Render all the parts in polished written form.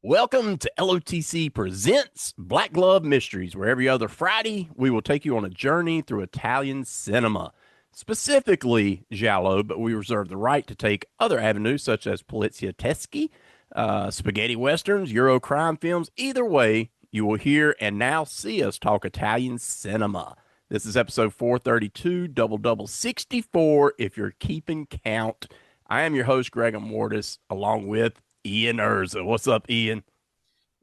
Welcome to LOTC Presents Black Glove Mysteries, where every other Friday we will take you on a journey through Italian cinema, specifically giallo, but we reserve the right to take other avenues such as polizieschi, spaghetti westerns, Euro crime films. Either way, you will hear and now see us talk Italian cinema. This is episode 432, double double 64, if you're keeping count. I am your host, GregaMortis, along with Ian Irza. What's up, Ian?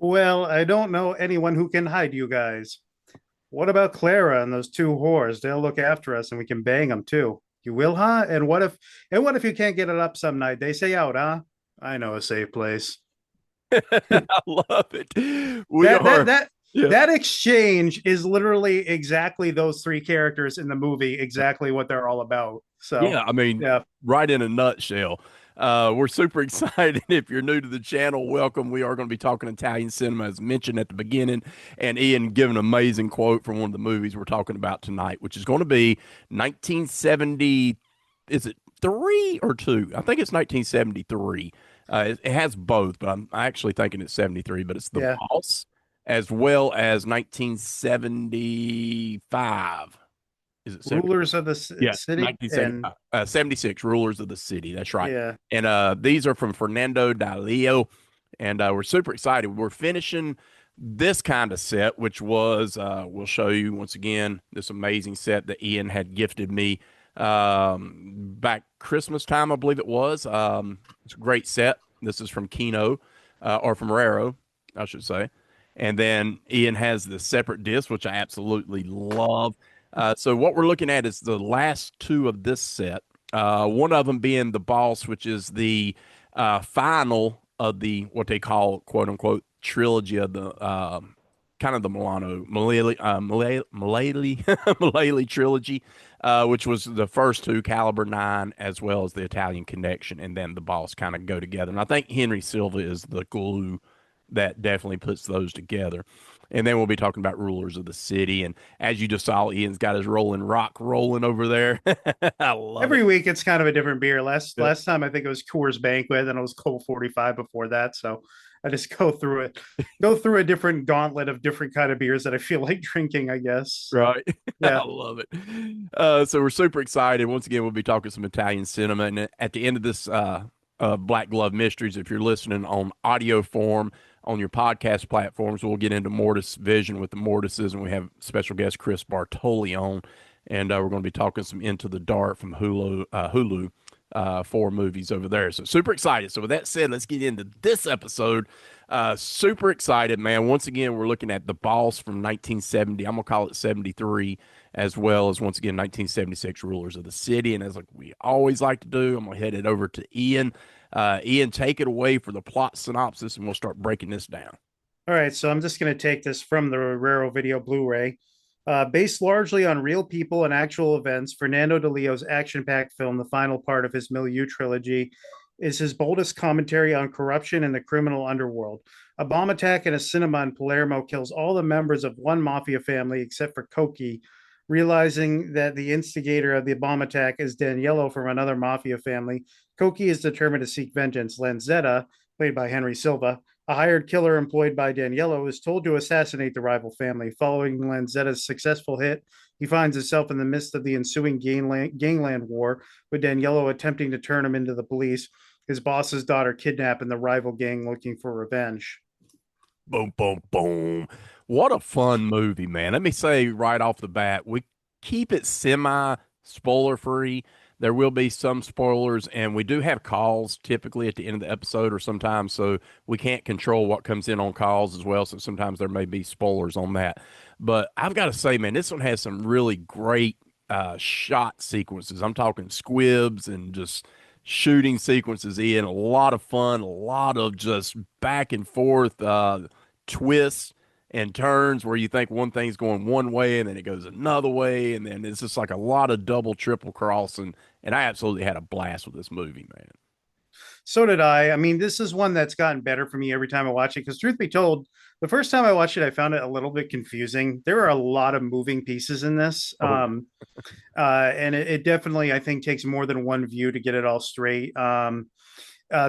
Well, I don't know anyone who can hide you guys. What about Clara and those two whores? They'll look after us and we can bang them too. You will, huh? And what if you can't get it up some night? They say out, huh? I know a safe place. I love it. We That that are, that yeah, that exchange is literally exactly those three characters in the movie, exactly what they're all about. So, yeah. I mean, yeah. right in a nutshell. We're super excited. If you're new to the channel, welcome. We are going to be talking Italian cinema, as mentioned at the beginning, and Ian gave an amazing quote from one of the movies we're talking about tonight, which is going to be 1970. Is it three or two? I think it's 1973. It has both, but I'm actually thinking it's 73. But it's The Yeah. Boss, as well as 1975. Is it 70? Rulers of the Yeah, city and 1975, 76, Rulers of the City. That's right. yeah. And these are from Fernando Dalio, and we're super excited. We're finishing this kind of set, which was, we'll show you once again, this amazing set that Ian had gifted me back Christmas time, I believe it was. It's a great set. This is from Kino, or from Raro, I should say. And then Ian has the separate disc, which I absolutely love. So what we're looking at is the last two of this set. One of them being the boss, which is the final of the what they call quote unquote trilogy of the kind of the Milano Mullally trilogy, which was the first two, Caliber 9, as well as the Italian Connection, and then the boss kind of go together. And I think Henry Silva is the glue that definitely puts those together. And then we'll be talking about Rulers of the City. And as you just saw, Ian's got his Rolling Rock rolling over there. I love it. Every week it's kind of a different beer. Last Yeah. last time I think it was Coors Banquet, and it was Colt 45 before that. So I just go through a different gauntlet of different kind of beers that I feel like drinking, I guess. So Right. I yeah. love it. So we're super excited. Once again, we'll be talking some Italian cinema. And at the end of this Black Glove Mysteries, if you're listening on audio form on your podcast platforms, we'll get into Mortis Vision with the Mortises, and we have special guest Chris Bartoli on. And we're going to be talking some Into the Dark from Hulu, four movies over there. So super excited. So with that said, let's get into this episode. Super excited, man. Once again, we're looking at The Boss from 1970. I'm gonna call it 73, as well as once again 1976 Rulers of the City. And as like we always like to do, I'm gonna head it over to Ian. Ian, take it away for the plot synopsis, and we'll start breaking this down. All right, so I'm just going to take this from the Raro Video Blu-ray. Based largely on real people and actual events, Fernando de Leo's action-packed film, the final part of his Milieu trilogy, is his boldest commentary on corruption in the criminal underworld. A bomb attack in a cinema in Palermo kills all the members of one mafia family except for Koki. Realizing that the instigator of the bomb attack is Daniello from another mafia family, Koki is determined to seek vengeance. Lanzetta, played by Henry Silva, a hired killer employed by Daniello, is told to assassinate the rival family. Following Lanzetta's successful hit, he finds himself in the midst of the ensuing gangland war, with Daniello attempting to turn him into the police, his boss's daughter kidnapped, and the rival gang looking for revenge. Boom, boom, boom. What a fun movie, man. Let me say right off the bat, we keep it semi spoiler free. There will be some spoilers, and we do have calls typically at the end of the episode or sometimes, so we can't control what comes in on calls as well. So sometimes there may be spoilers on that. But I've got to say, man, this one has some really great shot sequences. I'm talking squibs and just shooting sequences in a lot of fun, a lot of just back and forth twists and turns where you think one thing's going one way and then it goes another way, and then it's just like a lot of double, triple crossing. And I absolutely had a blast with this movie, man. So did I. I mean, this is one that's gotten better for me every time I watch it. Because, truth be told, the first time I watched it, I found it a little bit confusing. There are a lot of moving pieces in this. Oh, And it definitely, I think, takes more than one view to get it all straight.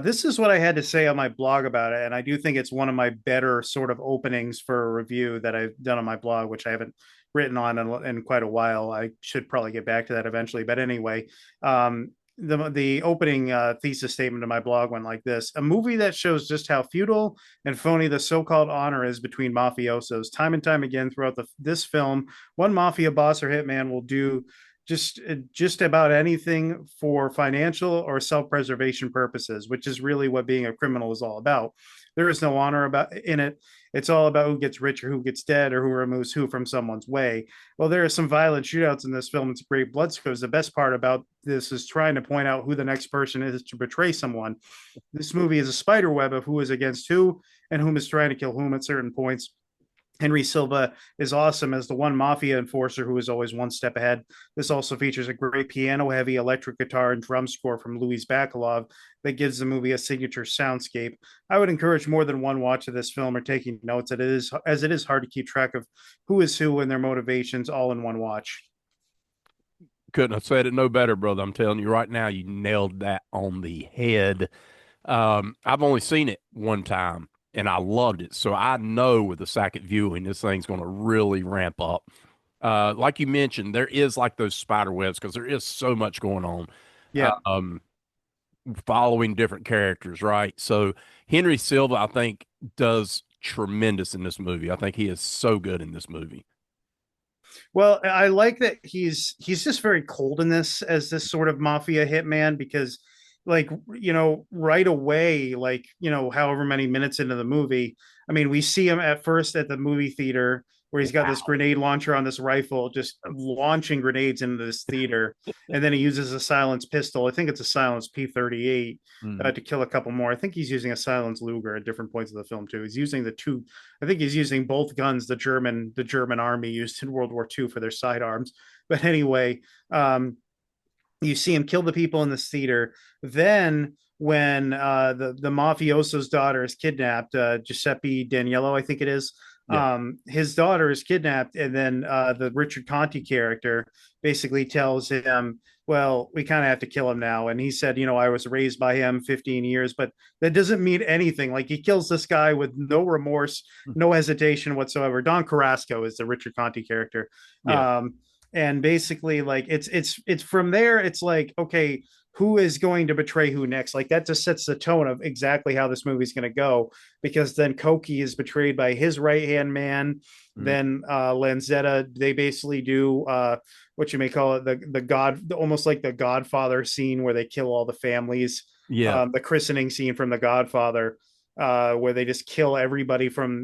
This is what I had to say on my blog about it, and I do think it's one of my better sort of openings for a review that I've done on my blog, which I haven't written on in quite a while. I should probably get back to that eventually, but anyway, the opening thesis statement of my blog went like this: a movie that shows just how futile and phony the so-called honor is between mafiosos. Time and time again throughout this film, one mafia boss or hitman will do just about anything for financial or self-preservation purposes, which is really what being a criminal is all about. There is no honor about in it. It's all about who gets rich or who gets dead or who removes who from someone's way. Well, there are some violent shootouts in this film. It's great blood because the best part about this is trying to point out who the next person is to betray someone. This movie is a spider web of who is against who and whom is trying to kill whom at certain points. Henry Silva is awesome as the one mafia enforcer who is always one step ahead. This also features a great piano heavy electric guitar and drum score from Louis Bacalov that gives the movie a signature soundscape. I would encourage more than one watch of this film or taking notes, as it is hard to keep track of who is who and their motivations all in one watch. Couldn't have said it no better, brother. I'm telling you right now, you nailed that on the head. I've only seen it one time and I loved it. So I know with the second viewing, this thing's going to really ramp up. Like you mentioned, there is like those spider webs because there is so much going on, Yeah. um, following different characters, right? So Henry Silva, I think, does tremendous in this movie. I think he is so good in this movie. Well, I like that he's just very cold in this as this sort of mafia hitman because like right away however many minutes into the movie, I mean we see him at first at the movie theater where he's got this Wow. grenade launcher on this rifle just launching grenades into this theater, and then he uses a silenced pistol. I think it's a silenced P38 Mhm. to kill a couple more. I think he's using a silenced Luger at different points of the film too. He's using the two. I think he's using both guns the German army used in World War II for their sidearms. But anyway, you see him kill the people in this theater. Then when the mafioso's daughter is kidnapped, Giuseppe Daniello, I think it is. Yeah. His daughter is kidnapped, and then the Richard Conte character basically tells him, "Well, we kind of have to kill him now." And he said, "I was raised by him 15 years, but that doesn't mean anything." Like he kills this guy with no remorse, no hesitation whatsoever. Don Carrasco is the Richard Conte character. Yeah. And basically like it's from there it's like, okay, who is going to betray who next? Like that just sets the tone of exactly how this movie's going to go, because then Koki is betrayed by his right hand man. Mm. Then Lanzetta, they basically do what you may call it, the god, almost like the Godfather scene where they kill all the families. Yeah. The christening scene from the Godfather, where they just kill everybody from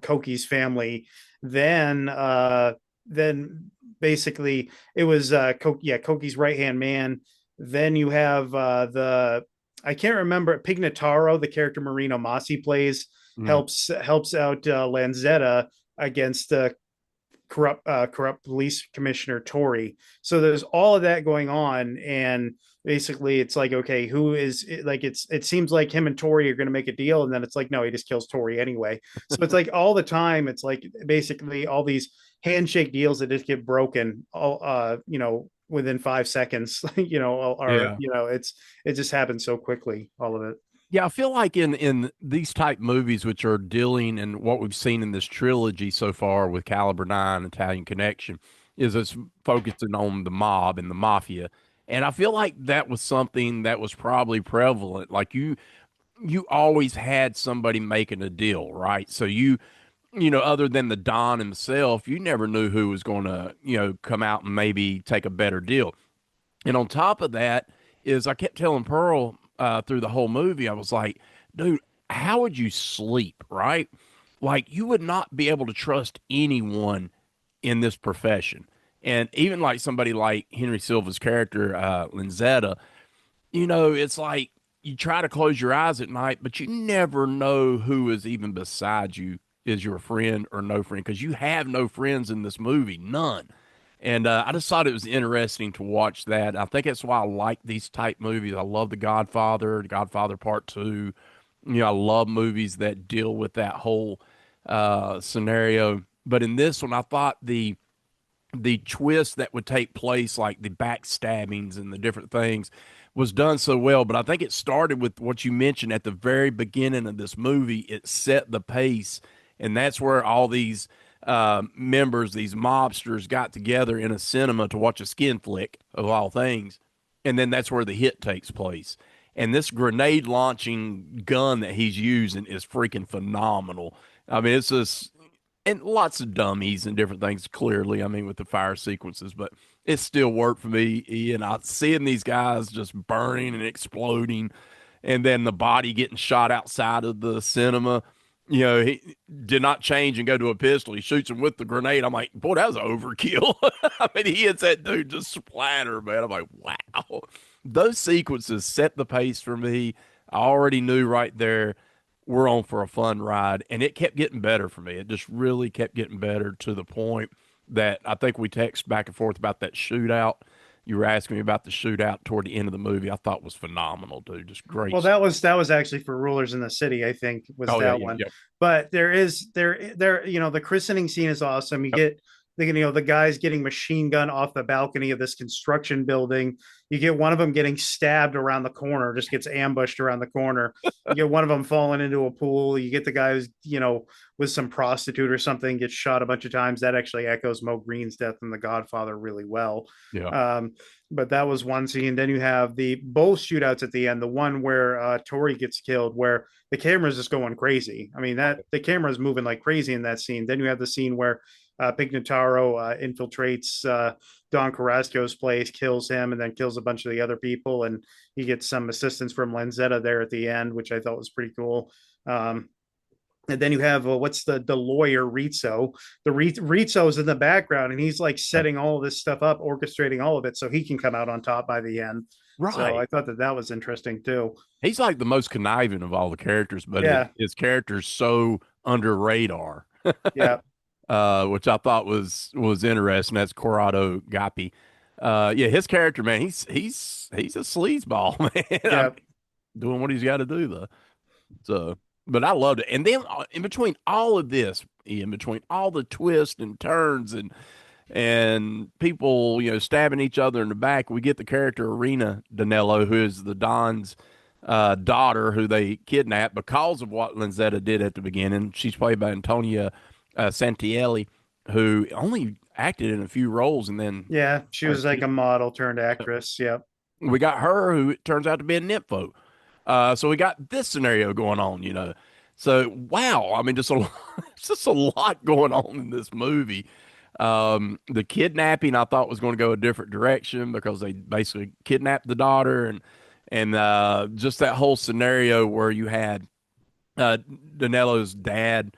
Koki's family. Then basically it was Koki's right hand man. Then you have the I can't remember, Pignataro, the character Marino Masi plays, Mm. helps out Lanzetta against corrupt police commissioner Tory. So there's all of that going on, and basically it's like, okay, who is like, it seems like him and Tory are going to make a deal, and then it's like, no, he just kills Tory anyway. So it's like all the time it's like basically all these handshake deals that just get broken all within 5 seconds. Or Yeah. it just happens so quickly, all of it. Yeah, I feel like in these type movies, which are dealing and what we've seen in this trilogy so far with Caliber 9, Italian Connection, is it's focusing on the mob and the mafia. And I feel like that was something that was probably prevalent. Like you always had somebody making a deal, right? So other than the Don himself, you never knew who was going to, come out and maybe take a better deal. And on top of that is I kept telling Pearl through the whole movie, I was like, dude, how would you sleep, right? Like you would not be able to trust anyone in this profession. And even like somebody like Henry Silva's character, Linzetta, it's like you try to close your eyes at night, but you never know who is even beside you is your friend or no friend because you have no friends in this movie, none. And I just thought it was interesting to watch that. I think that's why I like these type movies. I love The Godfather Part Two. I love movies that deal with that whole scenario. But in this one, I thought the twist that would take place, like the backstabbings and the different things, was done so well, but I think it started with what you mentioned at the very beginning of this movie. It set the pace, and that's where all these members, these mobsters, got together in a cinema to watch a skin flick of all things, and then that's where the hit takes place. And this grenade launching gun that he's using is freaking phenomenal. I mean, it's just and lots of dummies and different things. Clearly, I mean, with the fire sequences, but it still worked for me. Ian, I seeing these guys just burning and exploding, and then the body getting shot outside of the cinema. You know, he did not change and go to a pistol. He shoots him with the grenade. I'm like, boy, that was overkill. I mean, he hits that dude just splatter, man. I'm like, wow. Those sequences set the pace for me. I already knew right there we're on for a fun ride. And it kept getting better for me. It just really kept getting better to the point that I think we text back and forth about that shootout. You were asking me about the shootout toward the end of the movie. I thought was phenomenal, dude. Just Well, great. that was actually for Rulers in the City, I think, was Oh yeah, that yeah, one. yeah. But there, the christening scene is awesome. You Yep. get the guys getting machine gun off the balcony of this construction building. You get one of them getting stabbed around the corner, just gets ambushed around the corner. You get one of them falling into a pool. You get the guy who's, with some prostitute or something, gets shot a bunch of times. That actually echoes Mo Green's death in The Godfather really well. Yeah. Um, but that was one scene. Then you have the both shootouts at the end. The one where Tori gets killed, where the camera's just going crazy. I mean, that the camera's moving like crazy in that scene. Then you have the scene where Pignataro infiltrates Don Carrasco's place, kills him, and then kills a bunch of the other people. And he gets some assistance from Lanzetta there at the end, which I thought was pretty cool. And then you have what's the lawyer Rizzo. Rizzo's in the background, and he's like setting all of this stuff up, orchestrating all of it, so he can come out on top by the end. So I Right. thought that was interesting too. He's like the most conniving of all the characters, but Yeah, his character's so under radar, yeah, which I thought was interesting. That's Corrado Gapi. Yeah, his character, man, he's a sleazeball, man. I mean, yeah. doing what he's got to do though. So, but I loved it. And then in between all of this, in between all the twists and turns and people, stabbing each other in the back, we get the character Irina Danello, who is the Don's daughter, who they kidnapped because of what Lanzetta did at the beginning. She's played by Antonia Santielli, who only acted in a few roles, and then Yeah, she was like a model turned actress. Yep. we got her, who turns out to be a nympho. So we got this scenario going on. So wow, I mean, just a just a lot going on in this movie. The kidnapping I thought was going to go a different direction because they basically kidnapped the daughter and just that whole scenario where you had Danello's dad,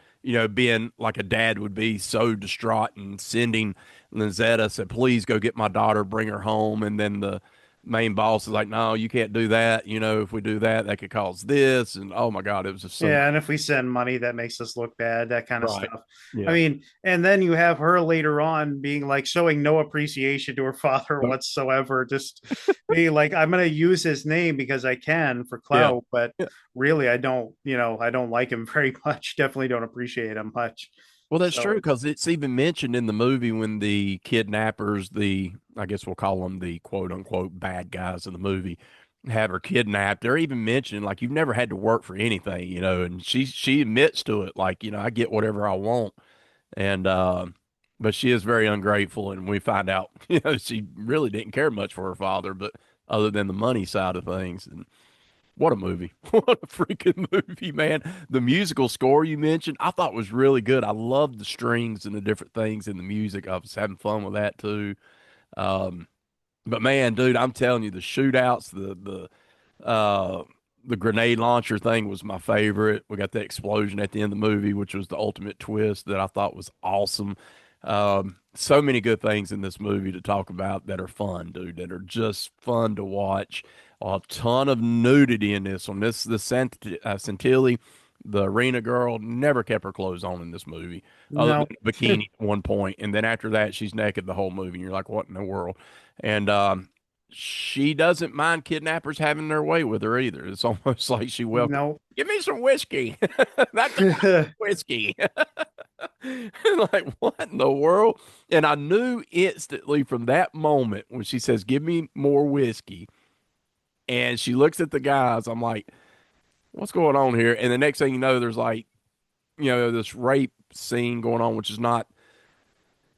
being like a dad would be, so distraught and sending Lanzetta, said, please go get my daughter, bring her home. And then the main boss is like, no, you can't do that. If we do that, that could cause this. And oh my God, it was just so much. Yeah, and if we send money, that makes us look bad, that kind of Right. stuff. I Yeah. mean, and then you have her later on being like showing no appreciation to her father But, whatsoever, just being like, I'm going to use his name because I can for yeah. clout, but Yeah. really, I don't like him very much. Definitely don't appreciate him much. Well, that's true So, because it's even mentioned in the movie when the kidnappers, I guess we'll call them the quote unquote bad guys in the movie, have her kidnapped. They're even mentioning like you've never had to work for anything, and she admits to it, like, I get whatever I want. And but she is very ungrateful, and we find out, she really didn't care much for her father, but other than the money side of things. And what a movie. What a freaking movie, man. The musical score you mentioned, I thought was really good. I loved the strings and the different things in the music. I was having fun with that too. Um, but man, dude, I'm telling you, the shootouts, the grenade launcher thing was my favorite. We got the explosion at the end of the movie, which was the ultimate twist that I thought was awesome. So many good things in this movie to talk about that are fun, dude, that are just fun to watch. A ton of nudity in this one. The Santilli, the arena girl, never kept her clothes on in this movie, other than no, a bikini at one point, and then after that, she's naked the whole movie. And you're like, what in the world? And she doesn't mind kidnappers having their way with her either. It's almost like she welcomes. no. Give me some whiskey. Not the whiskey. Like, what in the world? And I knew instantly from that moment when she says, give me more whiskey. And she looks at the guys. I'm like, what's going on here? And the next thing you know, there's like, this rape scene going on, which is not,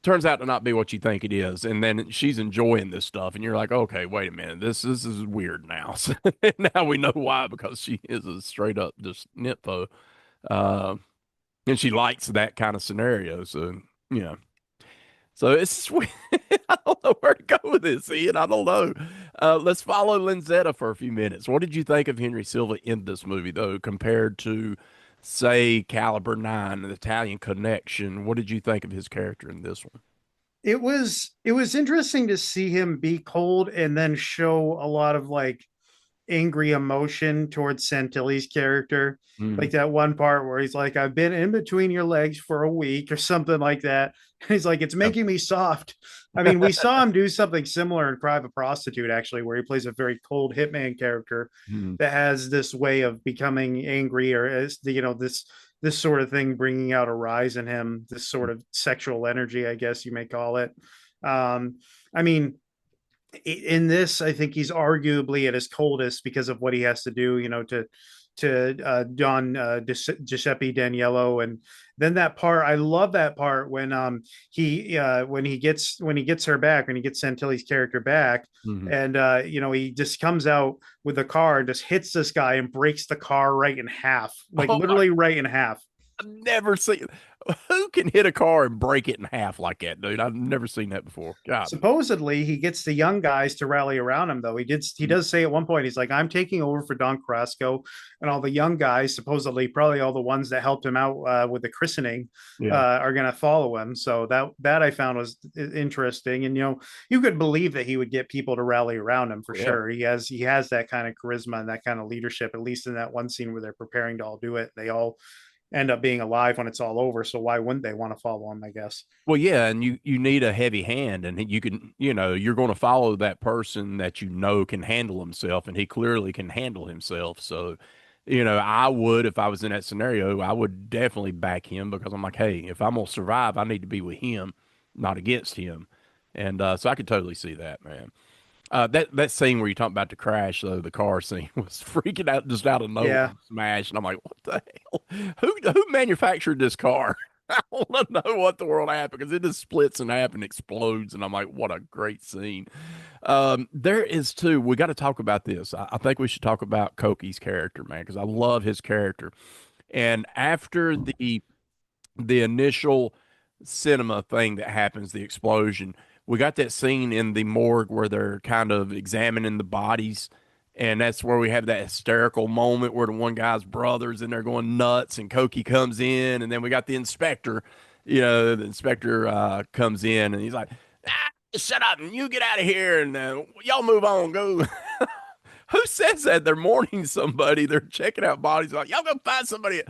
turns out to not be what you think it is. And then she's enjoying this stuff. And you're like, okay, wait a minute. This is weird now. So now we know why, because she is a straight up just nympho. Uh, and she likes that kind of scenario. So, you know. So it's I don't know where to go with this, Ian. I don't know. Let's follow Lanzetta for a few minutes. What did you think of Henry Silva in this movie, though, compared to, say, Caliber 9, the Italian Connection? What did you think of his character in this one? It was interesting to see him be cold and then show a lot of like angry emotion towards Santilli's character. Mm. Like that one part where he's like, I've been in between your legs for a week or something like that. And he's like, it's making me soft. I mean, we saw him do something similar in Private Prostitute, actually, where he plays a very cold hitman character Mm. that has this way of becoming angry, or as this sort of thing bringing out a rise in him, this sort of sexual energy, I guess you may call it. I mean, in this, I think he's arguably at his coldest because of what he has to do, to Don Giuseppe Daniello, and then that part. I love that part when when he gets her back, when he gets Santilli's character back, Mm. and he just comes out with the car and just hits this guy and breaks the car right in half, like Oh my! literally right in half. I've never seen who can hit a car and break it in half like that, dude. I've never seen that before. God. Supposedly he gets the young guys to rally around him, though he does say at one point, he's like, I'm taking over for Don Carrasco, and all the young guys, supposedly probably all the ones that helped him out with the christening, Yeah. are going to follow him. So that I found was interesting, and you could believe that he would get people to rally around him for Yeah. sure. He has that kind of charisma and that kind of leadership, at least in that one scene where they're preparing to all do it. They all end up being alive when it's all over, so why wouldn't they want to follow him, I guess. Well, yeah, and you need a heavy hand, and you can, you're going to follow that person that can handle himself, and he clearly can handle himself. So, I would, if I was in that scenario, I would definitely back him, because I'm like, hey, if I'm gonna survive, I need to be with him, not against him. And so I could totally see that, man. That scene where you talk about the crash, though, the car scene was freaking out just out of nowhere, Yeah. smash, and I'm like, what the hell? Who manufactured this car? I want to know what the world happened, because it just splits in half and explodes, and I'm like, what a great scene. There is too. We got to talk about this. I think we should talk about Koki's character, man, because I love his character. And after the initial cinema thing that happens, the explosion, we got that scene in the morgue where they're kind of examining the bodies. And that's where we have that hysterical moment where the one guy's brother's in there going nuts, and Koki comes in. And then we got the inspector, the inspector comes in, and he's like, shut up and you get out of here, and y'all move on, go. Who says that? They're mourning somebody, they're checking out bodies, like, y'all go find somebody.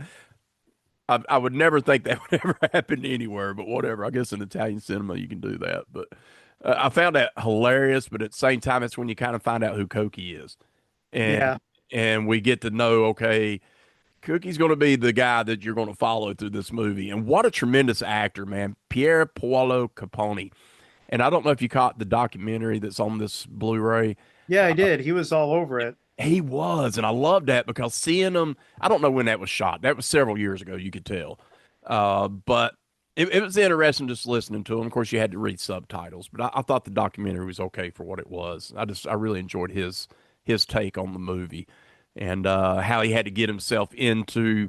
I would never think that would ever happen anywhere, but whatever. I guess in Italian cinema you can do that. But I found that hilarious. But at the same time, it's when you kind of find out who Koki is, and Yeah. and we get to know, okay, Cookie's going to be the guy that you're going to follow through this movie. And what a tremendous actor, man, Pier Paolo Capone. And I don't know if you caught the documentary that's on this Blu-ray. Yeah, I did. He was all over it. He was, and I love that, because seeing him, I don't know when that was shot. That was several years ago, you could tell. But it was interesting just listening to him. Of course, you had to read subtitles, but I thought the documentary was okay for what it was. I really enjoyed his take on the movie, and how he had to get himself into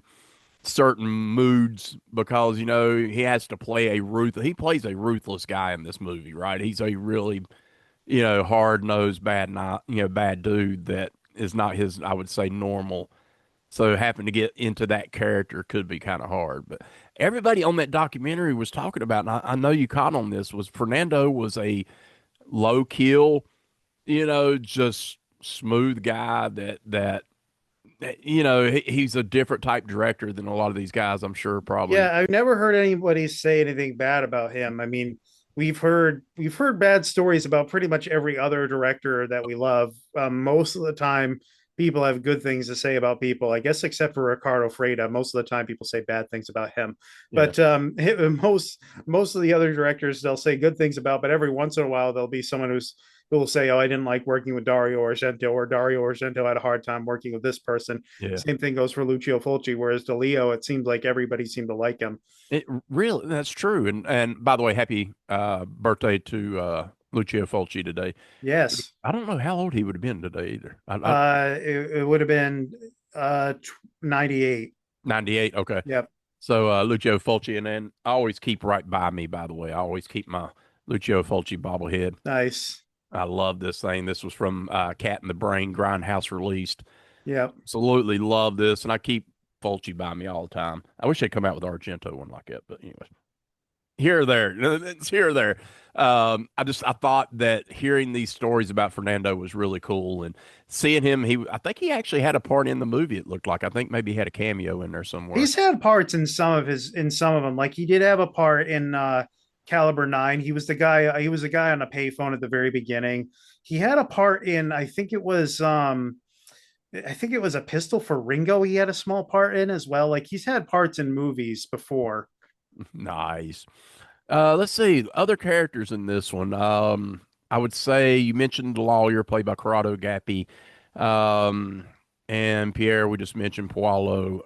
certain moods, because he has to play he plays a ruthless guy in this movie, right? He's a really hard nosed, bad dude that is not his, I would say, normal. So having to get into that character could be kind of hard. But everybody on that documentary was talking about, and I know you caught on this, was Fernando was a low kill, just smooth guy that he's a different type director than a lot of these guys, I'm sure, probably. Yeah, I've never heard anybody say anything bad about him. I mean, we've heard bad stories about pretty much every other director that we love. Most of the time, people have good things to say about people. I guess except for Ricardo Freda, most of the time people say bad things about him. Yeah. But most of the other directors they'll say good things about. But every once in a while there'll be someone who's who will say, "Oh, I didn't like working with Dario Argento," or "Dario Argento had a hard time working with this person." Yeah. Same thing goes for Lucio Fulci. Whereas DeLeo, it seemed like everybody seemed to like him. It really, that's true. And by the way, happy birthday to Lucio Fulci today. Yes, I don't know how old he would have been today either. I it would have been 98. 98. Okay. Yep, So Lucio Fulci, and then I always keep right by me, by the way. I always keep my Lucio Fulci bobblehead. nice. I love this thing. This was from Cat in the Brain Grindhouse released. Yep. Absolutely love this, and I keep Fulci by me all the time. I wish they'd come out with Argento one like that, but anyway, here or there, it's here or there. I thought that hearing these stories about Fernando was really cool, and seeing him, I think he actually had a part in the movie. It looked like I think maybe he had a cameo in there somewhere. He's had parts in some of them. Like he did have a part in Caliber 9. He was the guy on a payphone at the very beginning. He had a part in I think it was a pistol for Ringo he had a small part in as well. Like he's had parts in movies before. Nice. Let's see other characters in this one. I would say you mentioned the lawyer played by Corrado Gappi, um, and Pierre. We just mentioned Paolo.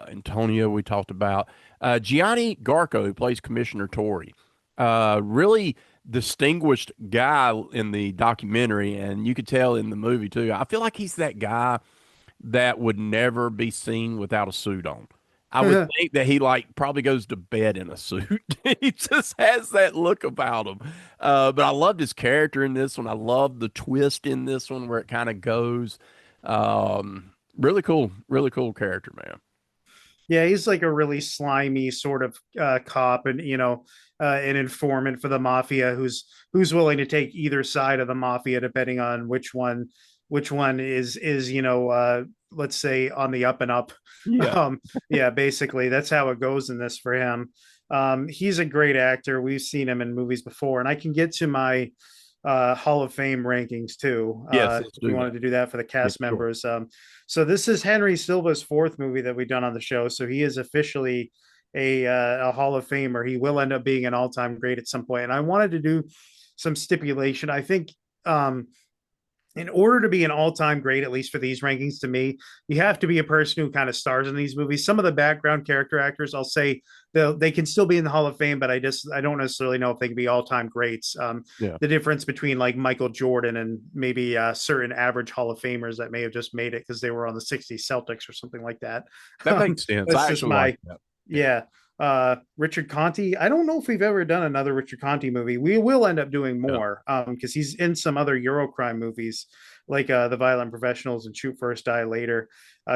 Antonio. We talked about Gianni Garco, who plays Commissioner Tori. Really distinguished guy in the documentary, and you could tell in the movie too. I feel like he's that guy that would never be seen without a suit on. I would think that he like probably goes to bed in a suit. He just has that look about him. But I loved his character in this one. I love the twist in this one where it kind of goes. Really cool character, man. Yeah, he's like a really slimy sort of cop, and an informant for the mafia who's willing to take either side of the mafia depending on which one is let's say on the up and up. Yeah. Yeah, basically that's how it goes in this for him. He's a great actor. We've seen him in movies before, and I can get to my Hall of Fame rankings too. Yes, let's If we do that. wanted to do that for the Yeah, cast sure. members. So this is Henry Silva's fourth movie that we've done on the show. So he is officially a Hall of Famer. He will end up being an all-time great at some point. And I wanted to do some stipulation. I think um, in order to be an all-time great, at least for these rankings, to me, you have to be a person who kind of stars in these movies. Some of the background character actors, I'll say they can still be in the Hall of Fame, but I don't necessarily know if they can be all-time greats. Yeah. The difference between like Michael Jordan and maybe certain average Hall of Famers that may have just made it because they were on the '60s Celtics or something like that. That makes sense. That's I just actually like my that. Yeah. yeah. Richard Conte. I don't know if we've ever done another Richard Conte movie. We will end up doing Yeah. more because he's in some other Eurocrime movies like The Violent Professionals and Shoot First, Die Later.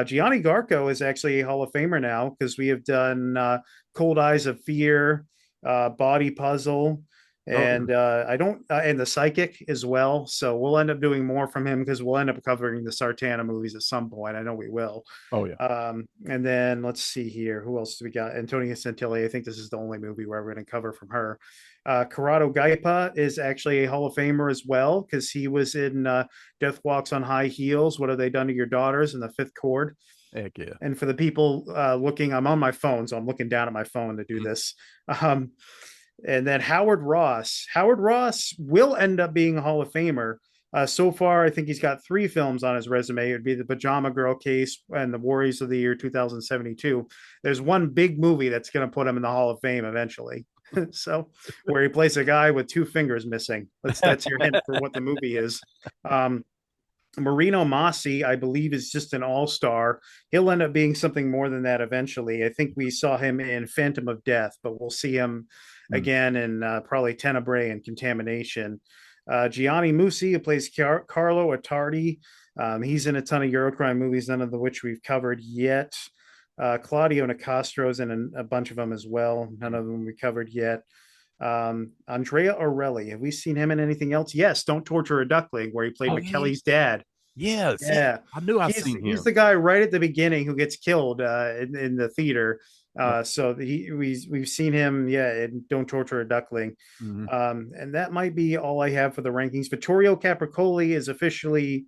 Gianni Garco is actually a Hall of Famer now because we have done Cold Eyes of Fear, Body Puzzle, Oh, and I don't and The Psychic as well. So we'll end up doing more from him because we'll end up covering the Sartana movies at some point. I know we will. oh yeah. And then let's see here. Who else do we got? Antonia Santilli. I think this is the only movie we're going to cover from her. Corrado Gaipa is actually a Hall of Famer as well because he was in Death Walks on High Heels. What have they done to your daughters? In The Fifth Chord. Heck yeah. And for the people looking, I'm on my phone, so I'm looking down at my phone to do Mhm. this. Um, and then Howard Ross. Howard Ross will end up being a Hall of Famer. So far, I think he's got 3 films on his resume. It would be the Pajama Girl Case and the Warriors of the Year 2072. There's one big movie that's going to put him in the Hall of Fame eventually. So, where he plays a guy with 2 fingers missing. That's your hint for what the movie is. Um, Marino Masi, I believe, is just an all-star. He'll end up being something more than that eventually. I think we saw him in Phantom of Death, but we'll see him Mm. again in probably Tenebrae and Contamination. Gianni Musi, who plays Carlo Attardi. He's in a ton of Eurocrime movies, none of which we've covered yet. Claudio Nicastro's in a bunch of them as well, none of them we covered yet. Andrea Orelli, have we seen him in anything else? Yes, Don't Torture a Duckling, where he played Oh yeah. McKelly's dad. Yes. Yeah. Yeah, I knew I he's seen he's him. the guy right at the beginning who gets killed in the theater. Right. So we've seen him, yeah, in Don't Torture a Duckling. Mhm. And that might be all I have for the rankings. Vittorio Capricoli is officially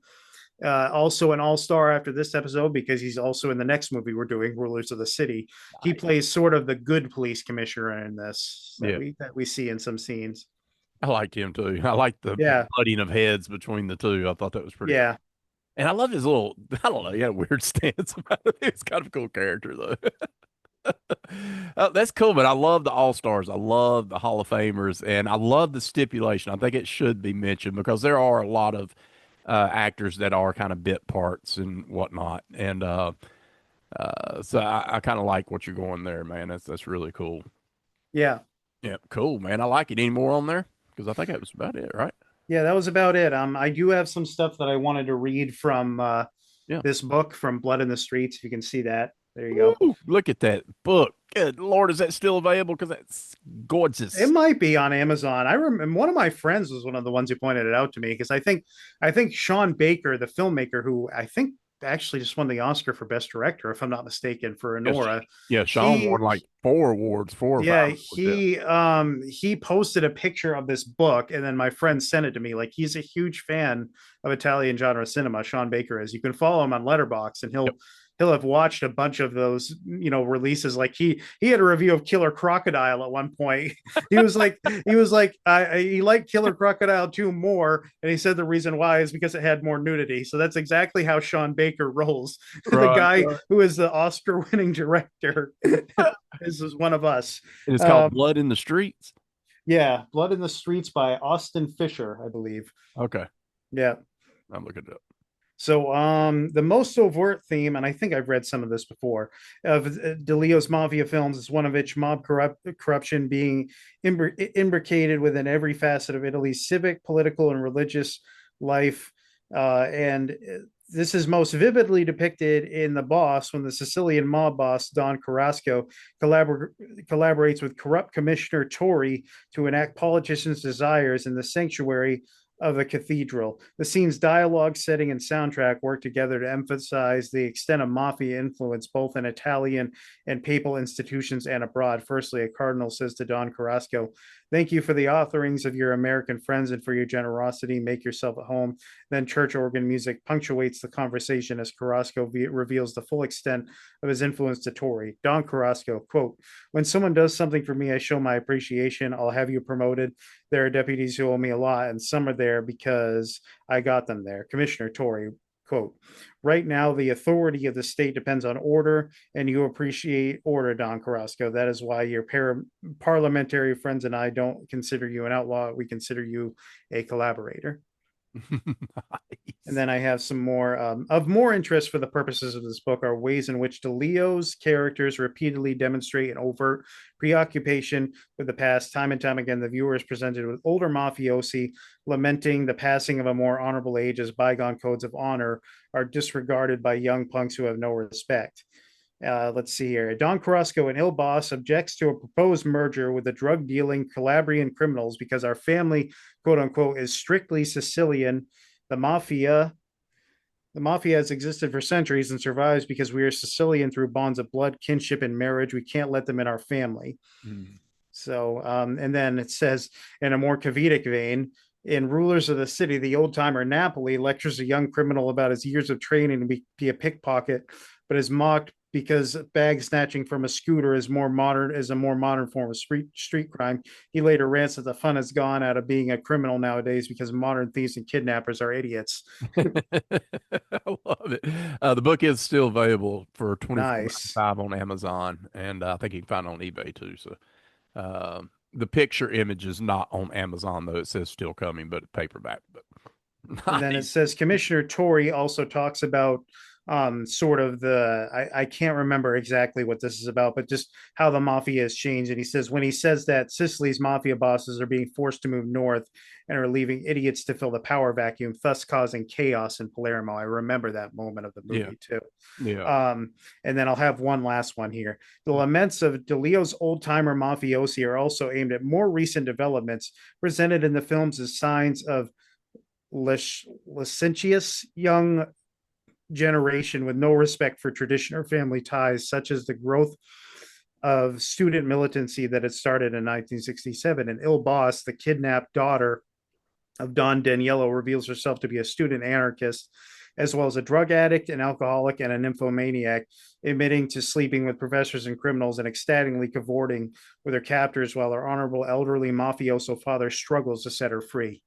also an all-star after this episode because he's also in the next movie we're doing, Rulers of the City. He Nice. plays sort of the good police commissioner in this Yeah. that we see in some scenes. I like him too. I like the Yeah, butting of heads between the two. I thought that was pretty cool. yeah, And I love his little, I don't know, he had a weird stance about it. It's kind of a cool character though. That's cool, but I love the All Stars. I love the Hall of Famers, and I love the stipulation. I think it should be mentioned because there are a lot of actors that are kind of bit parts and whatnot. And so I kind of like what you're going there, man. That's really cool. yeah. Yeah, cool, man. I like it. Any more on there? Because I think that was about it, right? Yeah, that was about it. I do have some stuff that I wanted to read from Yeah. this book from Blood in the Streets. If you can see that, there you go. Woo, look at that book. Good Lord, is that still available? Because that's It gorgeous. might be on Amazon. I remember one of my friends was one of the ones who pointed it out to me because I think Sean Baker, the filmmaker, who I think actually just won the Oscar for Best Director, if I'm not mistaken, for Yes. Honora. Yeah, Sean He won like 4 awards, 4 or 5 Yeah, awards. Yeah. he posted a picture of this book, and then my friend sent it to me. Like, he's a huge fan of Italian genre cinema. Sean Baker is. You can follow him on Letterboxd, and Yep. he'll have watched a bunch of those, releases. Like, he had a review of Killer Crocodile at one point. He liked Killer Crocodile 2 more, and he said the reason why is because it had more nudity. So that's exactly how Sean Baker rolls. The Right. guy Right. who is the Oscar-winning director is one of us. And it's called Um, Blood in the Streets. yeah, Blood in the Streets by Austin Fisher, I believe. Okay. Yeah. I'm looking it up. So, the most overt theme, and I think I've read some of this before, of DeLeo's mafia films is one of which corruption being imbricated within every facet of Italy's civic, political, and religious life. And this is most vividly depicted in The Boss when the Sicilian mob boss, Don Carrasco, collaborates with corrupt Commissioner Tori to enact politicians' desires in the sanctuary of a cathedral. The scene's dialogue, setting, and soundtrack work together to emphasize the extent of mafia influence both in Italian and papal institutions and abroad. Firstly, a cardinal says to Don Carrasco, "Thank you for the offerings of your American friends and for your generosity. Make yourself at home." Then church organ music punctuates the conversation as Carrasco reveals the full extent of his influence to Tory. Don Carrasco, quote, "When someone does something for me, I show my appreciation. I'll have you promoted. There are deputies who owe me a lot, and some are there because I got them there." Commissioner Tory, quote, "Right now, the authority of the state depends on order, and you appreciate order, Don Carrasco. That is why your parliamentary friends and I don't consider you an outlaw. We consider you a collaborator." And Nice. then I have some more of more interest for the purposes of this book are ways in which DeLeo's characters repeatedly demonstrate an overt preoccupation with the past. Time and time again, the viewer is presented with older mafiosi lamenting the passing of a more honorable age as bygone codes of honor are disregarded by young punks who have no respect. Let's see here. Don Carrasco, an ill boss, objects to a proposed merger with the drug dealing Calabrian criminals because our family, quote unquote, is strictly Sicilian. The mafia the mafia has existed for centuries and survives because we are Sicilian through bonds of blood, kinship, and marriage. We can't let them in our family. Mm. So, and then it says in a more Kavidic vein, in Rulers of the City, the old timer Napoli lectures a young criminal about his years of training to be a pickpocket, but is mocked because bag snatching from a scooter is a more modern form of street crime. He later rants that the fun has gone out of being a criminal nowadays because modern thieves and kidnappers are idiots. I love it. The book is still available for twenty four ninety Nice. five on Amazon, and I think you can find it on eBay too. So the picture image is not on Amazon though. It says still coming, but paperback. But And then it nice. says Commissioner Tory also talks about sort of I can't remember exactly what this is about, but just how the mafia has changed. And he says when he says that Sicily's mafia bosses are being forced to move north and are leaving idiots to fill the power vacuum, thus causing chaos in Palermo. I remember that moment of the Yeah. movie too. Yeah. And then I'll have one last one here. The laments of DeLeo's old timer mafiosi are also aimed at more recent developments presented in the films as signs of licentious young generation with no respect for tradition or family ties, such as the growth of student militancy that had started in 1967. And Il Boss, the kidnapped daughter of Don Daniello, reveals herself to be a student anarchist as well as a drug addict, an alcoholic, and a nymphomaniac, admitting to sleeping with professors and criminals and ecstatically cavorting with her captors while her honorable elderly mafioso father struggles to set her free.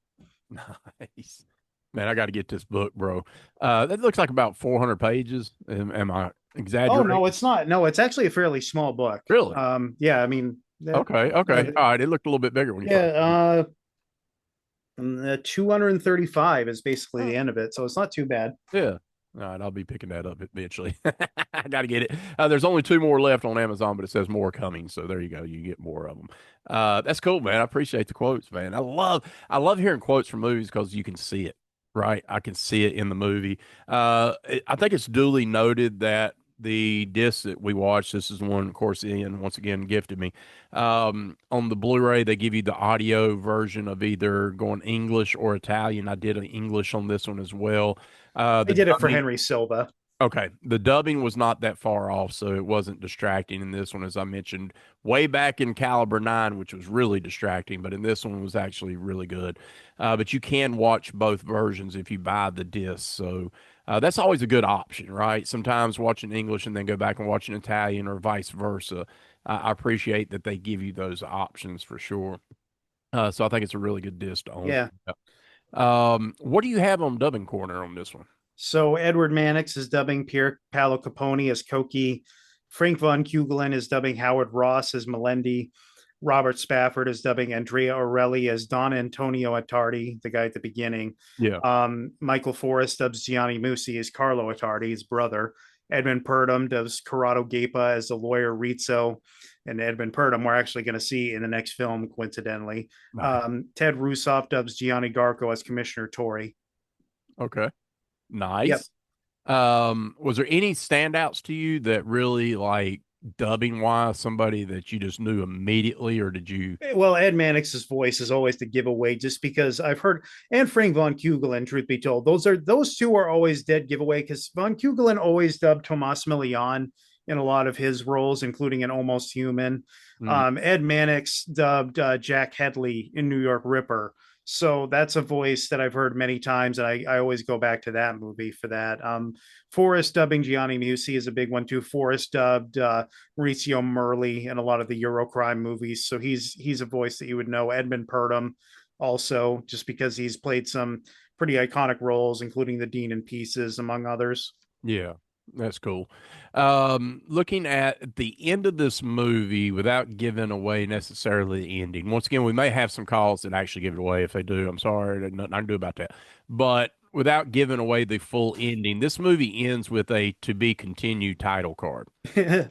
Nice. Man, I got to get this book, bro. That looks like about 400 pages. Am I Oh no, exaggerating? it's not. No, it's actually a fairly small book. Really? Yeah, I mean that. Okay. Okay. All right. It looked a little bit bigger when you Yeah, first. 235 is basically Oh, the end of it, so it's not too bad. yeah. All right. I'll be picking that up eventually. I got to get it. There's only two more left on Amazon, but it says more coming. So there you go. You get more of them. That's cool, man. I appreciate the quotes, man. I love hearing quotes from movies because you can see it, right? I can see it in the movie. I think it's duly noted that the disc that we watched, this is one, of course, Ian once again gifted me. On the Blu-ray, they give you the audio version of either going English or Italian. I did an English on this one as well. I The did it for dubbing, Henry Silva. okay, the dubbing was not that far off, so it wasn't distracting in this one, as I mentioned way back in Caliber 9, which was really distracting, but in this one was actually really good. But you can watch both versions if you buy the disc, so that's always a good option, right? Sometimes watching English and then go back and watch an Italian or vice versa. I appreciate that they give you those options for sure. So I think it's a really good disc to own. Yeah. What do you have on Dubbing Corner on this one? So Edward Mannix is dubbing Pierre Paolo Capone as Cokie. Frank Von Kugelen is dubbing Howard Ross as Melendi. Robert Spafford is dubbing Andrea Orelli as Don Antonio Attardi, the guy at the beginning. Yeah. Michael Forrest dubs Gianni Musi as Carlo Attardi, his brother. Edmund Purdom dubs Corrado Gapa as the lawyer Rizzo. And Edmund Purdom, we're actually going to see in the next film, coincidentally. Nice. Ted Rusoff dubs Gianni Garco as Commissioner Tori. Okay. Yep. Nice. Was there any standouts to you that really like dubbing wise, somebody that you just knew immediately, or did you? Well, Ed Mannix's voice is always the giveaway, just because I've heard, and Frank Von Kugelen, truth be told, those two are always dead giveaway because Von Kugelen always dubbed Tomas Milian in a lot of his roles, including an Almost Human. Mm, Ed Mannix dubbed Jack Headley in New York Ripper. So that's a voice that I've heard many times, and I always go back to that movie for that. Forrest dubbing Gianni Musi is a big one too. Forrest dubbed Mauricio Murley in a lot of the Eurocrime movies, so he's a voice that you would know. Edmund Purdom also, just because he's played some pretty iconic roles, including the Dean in Pieces, among others. yeah, that's cool. Looking at the end of this movie without giving away necessarily the ending. Once again, we may have some calls that actually give it away. If they do, I'm sorry, there's nothing I can do about that. But without giving away the full ending, this movie ends with a to be continued title card. And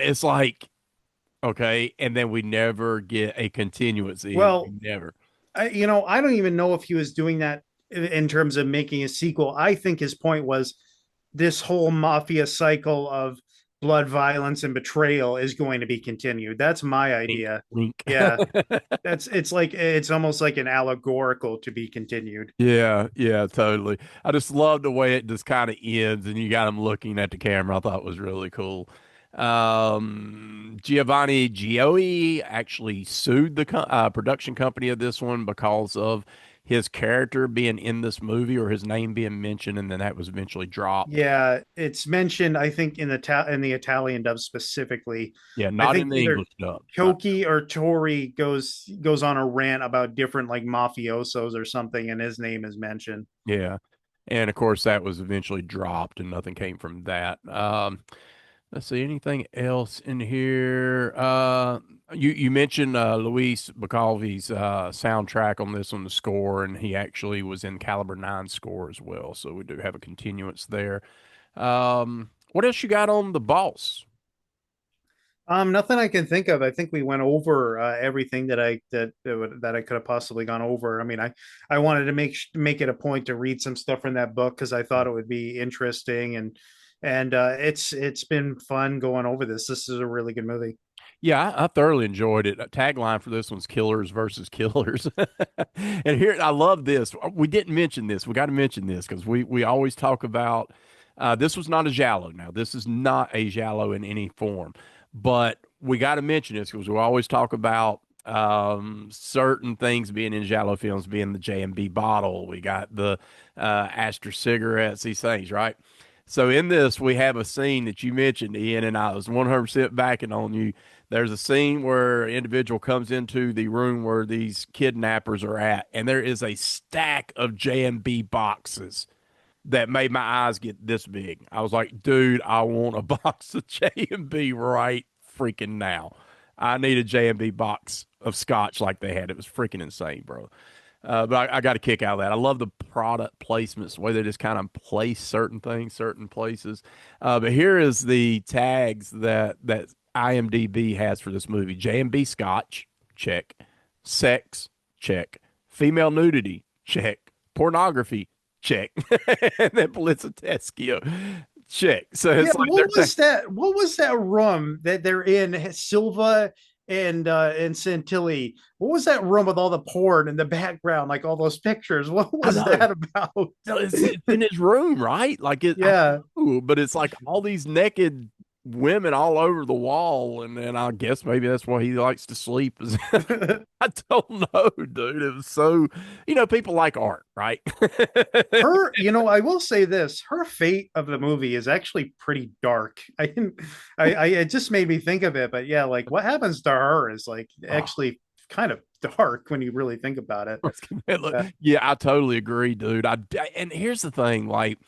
it's like, okay, and then we never get a continuance in. We Well, never. I don't even know if he was doing that in terms of making a sequel. I think his point was this whole mafia cycle of blood, violence, and betrayal is going to be continued. That's my Wink, idea. wink. Yeah, it's almost like an allegorical to be continued. Yeah, yeah, totally. I just love the way it just kind of ends and you got him looking at the camera. I thought it was really cool. Giovanni Gioia actually sued the production company of this one because of his character being in this movie or his name being mentioned, and then that was eventually dropped. Yeah, it's mentioned, I think, in the Italian dub specifically. Yeah, I not think in the either English dub. Not, Koki or Tori goes on a rant about different like mafiosos or something, and his name is mentioned. yeah. And of course, that was eventually dropped, and nothing came from that. Let's see, anything else in here? You mentioned Luis Bacalvi's soundtrack on this on the score, and he actually was in Caliber 9 score as well. So we do have a continuance there. What else you got on the boss? Nothing I can think of. I think we went over everything that I could have possibly gone over. I mean, I wanted to make it a point to read some stuff from that book because I thought it would be interesting, and it's been fun going over this. This is a really good movie. Yeah, I thoroughly enjoyed it. A tagline for this one's "Killers versus Killers," and here I love this. We didn't mention this. We got to mention this because we always talk about this was not a giallo. Now this is not a giallo in any form, but we got to mention this because we always talk about certain things being in Giallo films being the J&B bottle. We got the Astor cigarettes, these things, right? So in this, we have a scene that you mentioned, Ian, and I was 100% backing on you. There's a scene where an individual comes into the room where these kidnappers are at, and there is a stack of J&B boxes that made my eyes get this big. I was like, dude, I want a box of J&B right freaking now. I need a J&B box of scotch like they had. It was freaking insane, bro. But I got a kick out of that. I love the product placements, the way they just kind of place certain things, certain places. But here is the tags that IMDb has for this movie: J&B Scotch, check. Sex, check. Female nudity, check. Pornography, check. And then Poliziottesco, check. So Yeah, it's like they're what was that room that they're in? Silva and Santilli. What was that room with all the porn in the background, like all those pictures? What I was know. that about? No, it's in his room, right? Like I Yeah. don't know, but it's like all these naked women all over the wall, and then I guess maybe that's why he likes to sleep. I don't know, dude. It was so, people like art, right? I will say this, her fate of the movie is actually pretty dark. I didn't I it just made me think of it, but yeah, like what happens to her is like Oh, actually kind of dark when you really think about it. Uh, yeah, I totally agree, dude. And here's the thing, like,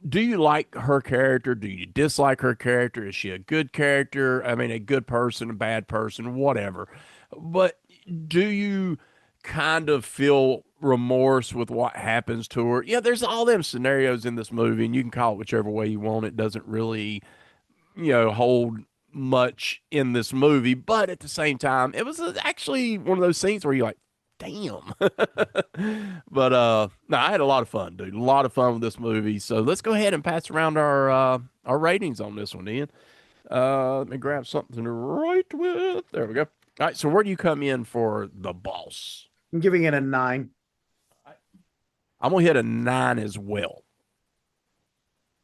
do you like her character? Do you dislike her character? Is she a good character? I mean, a good person, a bad person, whatever. But do you kind of feel remorse with what happens to her? Yeah, there's all them scenarios in this movie, and you can call it whichever way you want. It doesn't really, hold much in this movie. But at the same time, it was actually one of those scenes where you're like, damn. But no, I had a lot of fun, dude. A lot of fun with this movie. So let's go ahead and pass around our ratings on this one, Ian. Let me grab something to write with. There we go. All right, so where do you come in for The Boss? I'm giving it a 9. I'm gonna hit a 9 as well.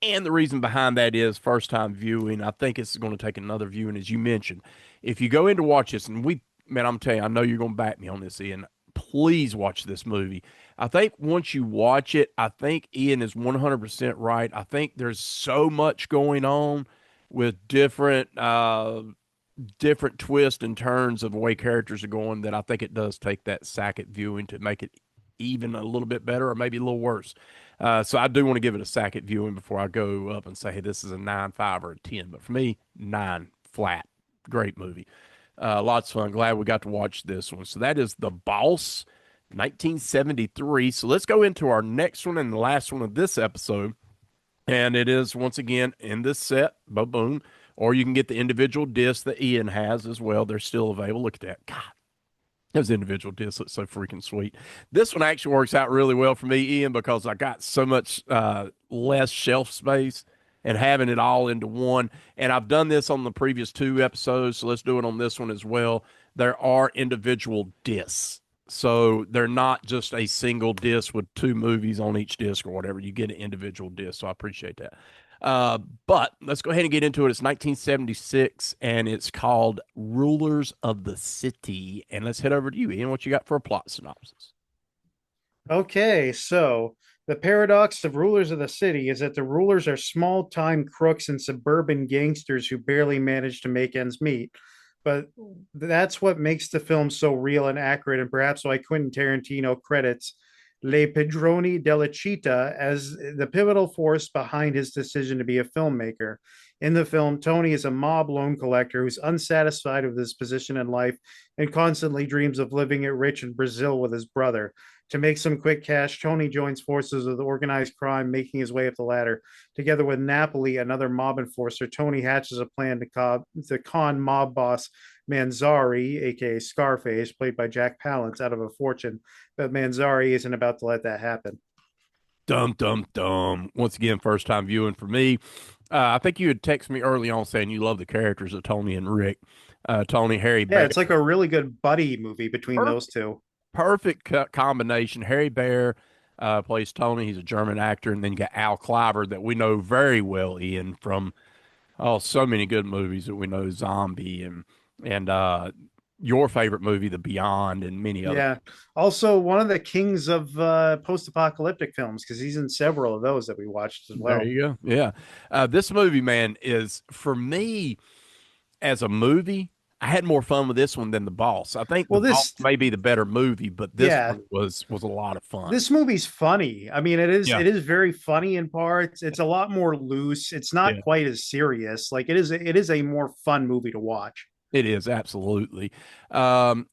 And the reason behind that is first time viewing. I think it's going to take another viewing, as you mentioned. If you go in to watch this, and man, I'm telling you, I know you're going to back me on this, Ian. Please watch this movie. I think once you watch it, I think Ian is 100% right. I think there's so much going on with different twists and turns of the way characters are going that I think it does take that second viewing to make it even a little bit better or maybe a little worse. So I do want to give it a second viewing before I go up and say, hey, this is a 9.5 or a 10. But for me, 9 flat. Great movie. Lots of fun. Glad we got to watch this one. So that is The Boss, 1973. So let's go into our next one and the last one of this episode. And it is once again in this set, boom, boom. Or you can get the individual discs that Ian has as well. They're still available. Look at that. God, those individual discs look so freaking sweet. This one actually works out really well for me, Ian, because I got so much less shelf space and having it all into one. And I've done this on the previous two episodes, so let's do it on this one as well. There are individual discs. So they're not just a single disc with two movies on each disc or whatever. You get an individual disc. So I appreciate that. But let's go ahead and get into it. It's 1976 and it's called Rulers of the City. And let's head over to you, Ian. What you got for a plot synopsis? Okay, so the paradox of rulers of the city is that the rulers are small time crooks and suburban gangsters who barely manage to make ends meet. But that's what makes the film so real and accurate, and perhaps why Quentin Tarantino credits Le Padroni della Città as the pivotal force behind his decision to be a filmmaker. In the film, Tony is a mob loan collector who's unsatisfied with his position in life and constantly dreams of living it rich in Brazil with his brother. To make some quick cash, Tony joins forces with organized crime, making his way up the ladder. Together with Napoli, another mob enforcer, Tony hatches a plan to con mob boss Manzari, aka Scarface, played by Jack Palance, out of a fortune. But Manzari isn't about to let that happen. Dum, dum, dum. Once again, first time viewing for me. I think you had texted me early on saying you love the characters of Tony and Rick. Tony, Harry Yeah, Bear. it's like a really good buddy movie between those two. Perfect combination. Harry Bear plays Tony. He's a German actor, and then you got Al Cliver that we know very well, Ian, from so many good movies that we know, Zombie and your favorite movie, The Beyond, and many other. Yeah. Also, one of the kings of post-apocalyptic films because he's in several of those that we watched as There well. you go. Yeah. This movie, man, is for me as a movie. I had more fun with this one than The Boss. I think The Well, Boss may be the better movie, but this yeah, one was a lot of fun. this movie's funny. I mean, Yeah. it is very funny in parts. It's a lot more loose. It's not Yeah. quite as serious. Like it is a more fun movie to watch. It is absolutely.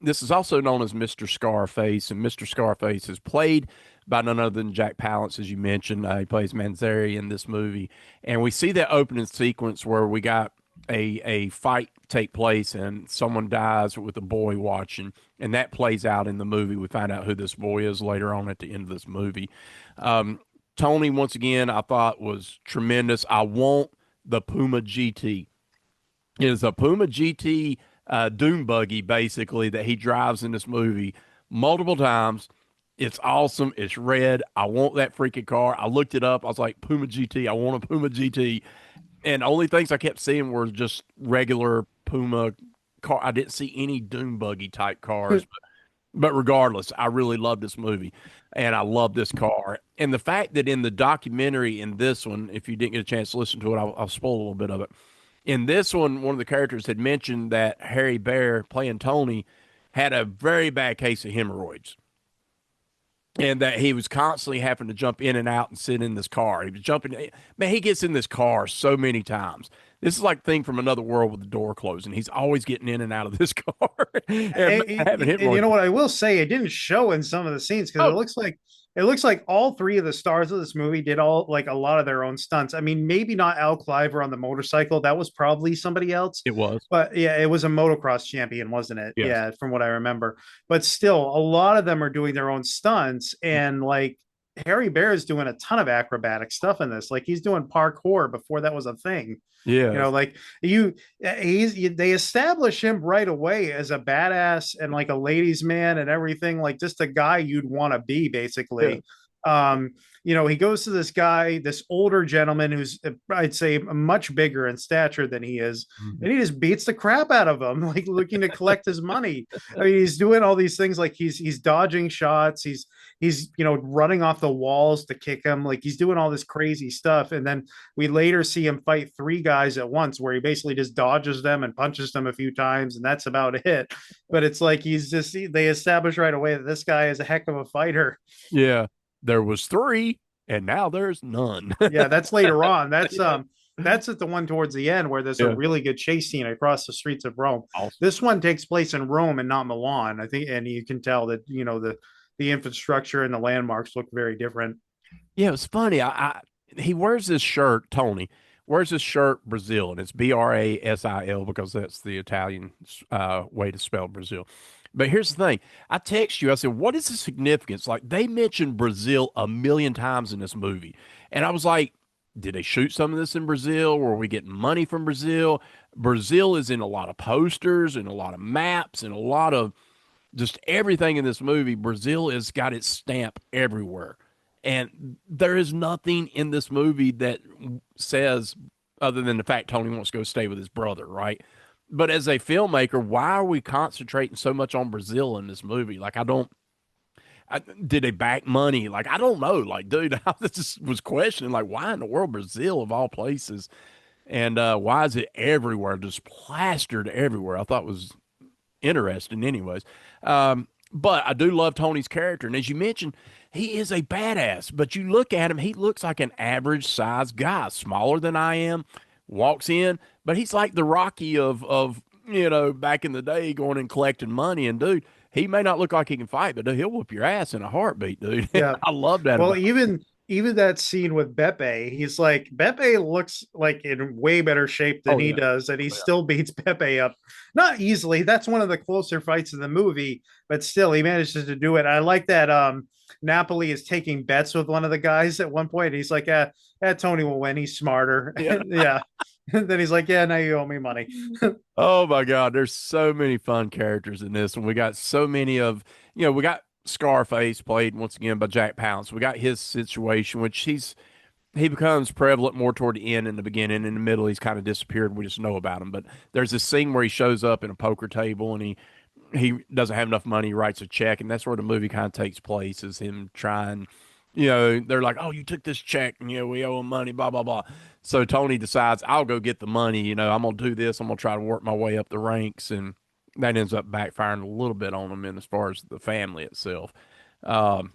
This is also known as Mr. Scarface, and Mr. Scarface is played by none other than Jack Palance, as you mentioned. He plays Manzari in this movie, and we see that opening sequence where we got a fight take place, and someone dies with a boy watching, and that plays out in the movie. We find out who this boy is later on at the end of this movie. Um, Tony, once again, I thought was tremendous. I want the Puma GT. It is a Puma GT dune buggy, basically, that he drives in this movie multiple times. It's awesome. It's red. I want that freaking car. I looked it up. I was like, Puma GT. I want a Puma GT. And the only things I kept seeing were just regular Puma car. I didn't see any dune buggy type cars. But regardless, I really love this movie and I love this car. And the fact that in the documentary in this one, if you didn't get a chance to listen to it, I'll spoil a little bit of it. In this one of the characters had mentioned that Harry Bear, playing Tony, had a very bad case of hemorrhoids and that he was constantly having to jump in and out and sit in this car. He was jumping, man, he gets in this car so many times. This is like Thing from Another World with the door closing. He's always getting in and out of this car and having And you hemorrhoids. know what I will say, it didn't show in some of the scenes because Oh, it looks like all three of the stars of this movie did all like a lot of their own stunts. I mean, maybe not Al Cliver on the motorcycle. That was probably somebody else. it was. But yeah, it was a motocross champion, wasn't it? Yes. Yeah, from what I remember. But still, a lot of them are doing their own stunts. And like Harry Bear is doing a ton of acrobatic stuff in this. Like he's doing parkour before that was a thing. You know, Yes. like they establish him right away as a badass and like a ladies man and everything, like just a guy you'd want to be Yeah. basically. um you know, he goes to this guy, this older gentleman who's I'd say much bigger in stature than he is, Mhm. and he just beats the crap out of him like looking to collect his money. I mean, he's doing all these things like he's dodging shots, he's you know running off the walls to kick him, like he's doing all this crazy stuff. And then we later see him fight three guys at once where he basically just dodges them and punches them a few times and that's about it. But it's like they establish right away that this guy is a heck of a fighter. Yeah. There was three, and now there's none. Yeah, that's later on. Yeah. That's at the one towards the end where there's a Yeah. really good chase scene across the streets of Rome. Awesome. This one takes place in Rome and not Milan, I think, and you can tell that you know the infrastructure and the landmarks look very different. Yeah, it was funny. He wears this shirt, Tony wears this shirt Brazil, and it's Brasil because that's the Italian way to spell Brazil. But here's the thing. I text you, I said, what is the significance? Like they mentioned Brazil a million times in this movie. And I was like, did they shoot some of this in Brazil? Were we getting money from Brazil? Brazil is in a lot of posters and a lot of maps and a lot of just everything in this movie. Brazil has got its stamp everywhere. And there is nothing in this movie that says, other than the fact Tony wants to go stay with his brother, right? But as a filmmaker, why are we concentrating so much on Brazil in this movie? Like, did they back money? Like, I don't know. Like, dude, I just was questioning, like, why in the world Brazil of all places? And why is it everywhere, just plastered everywhere? I thought it was interesting, anyways. But I do love Tony's character. And as you mentioned, he is a badass. But you look at him, he looks like an average sized guy, smaller than I am, walks in, but he's like the Rocky of back in the day going and collecting money. And dude, he may not look like he can fight, but dude, he'll whoop your ass in a heartbeat, dude. Yeah. I love that Well, about him. even that scene with Beppe, he's like Beppe looks like in way better shape than Oh he yeah. does, and he Oh, yeah. still beats Beppe up. Not easily. That's one of the closer fights in the movie, but still he manages to do it. I like that Napoli is taking bets with one of the guys at one point. He's like, Tony will win. He's smarter. Yeah. Yeah. And then he's like, yeah, now you owe me money. Oh my God, there's so many fun characters in this, and we got so many of, we got Scarface played once again by Jack Palance. We got his situation, which he becomes prevalent more toward the end. In the beginning, in the middle, he's kind of disappeared. We just know about him. But there's this scene where he shows up in a poker table, and he doesn't have enough money, he writes a check, and that's where the movie kind of takes place, is him trying, they're like, oh, you took this check, and we owe him money, blah blah blah. So Tony decides, I'll go get the money. I'm gonna do this. I'm gonna try to work my way up the ranks, and that ends up backfiring a little bit on him in as far as the family itself. Um,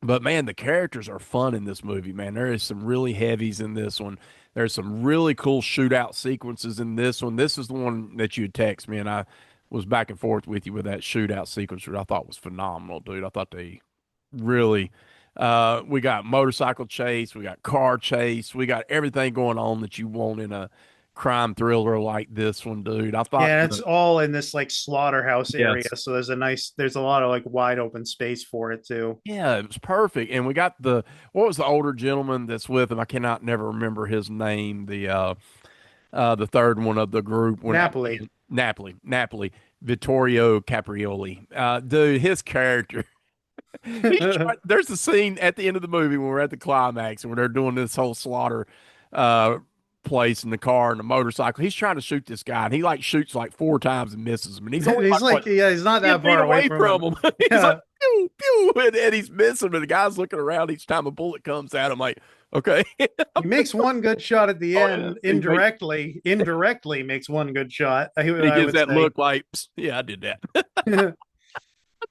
but man, the characters are fun in this movie, man. There is some really heavies in this one. There's some really cool shootout sequences in this one. This is the one that you had text me, and I was back and forth with you with that shootout sequence, which I thought was phenomenal, dude. I thought they really, we got motorcycle chase, we got car chase, we got everything going on that you want in a crime thriller like this one, dude. I thought Yeah, it's the, all in this like slaughterhouse area, yes. so there's a lot of like wide open space for it too. Yeah, it was perfect. And we got what was the older gentleman that's with him? I cannot never remember his name. The third one of the group when Napoli. Napoli, Vittorio Caprioli. Dude, his character. There's a scene at the end of the movie when we're at the climax and when they're doing this whole slaughter uh place in the car and the motorcycle. He's trying to shoot this guy and he like shoots like four times and misses him. And he's only He's like like, what yeah, he's not 10 that feet far away away from from him. him. He's like Yeah, pew pew and he's missing and the guy's looking around each time a bullet comes at him like, okay. he makes one good shot at the Oh yeah. end. Indirectly makes one good shot. He I gives would that say. look like, "Psst, yeah, I did that."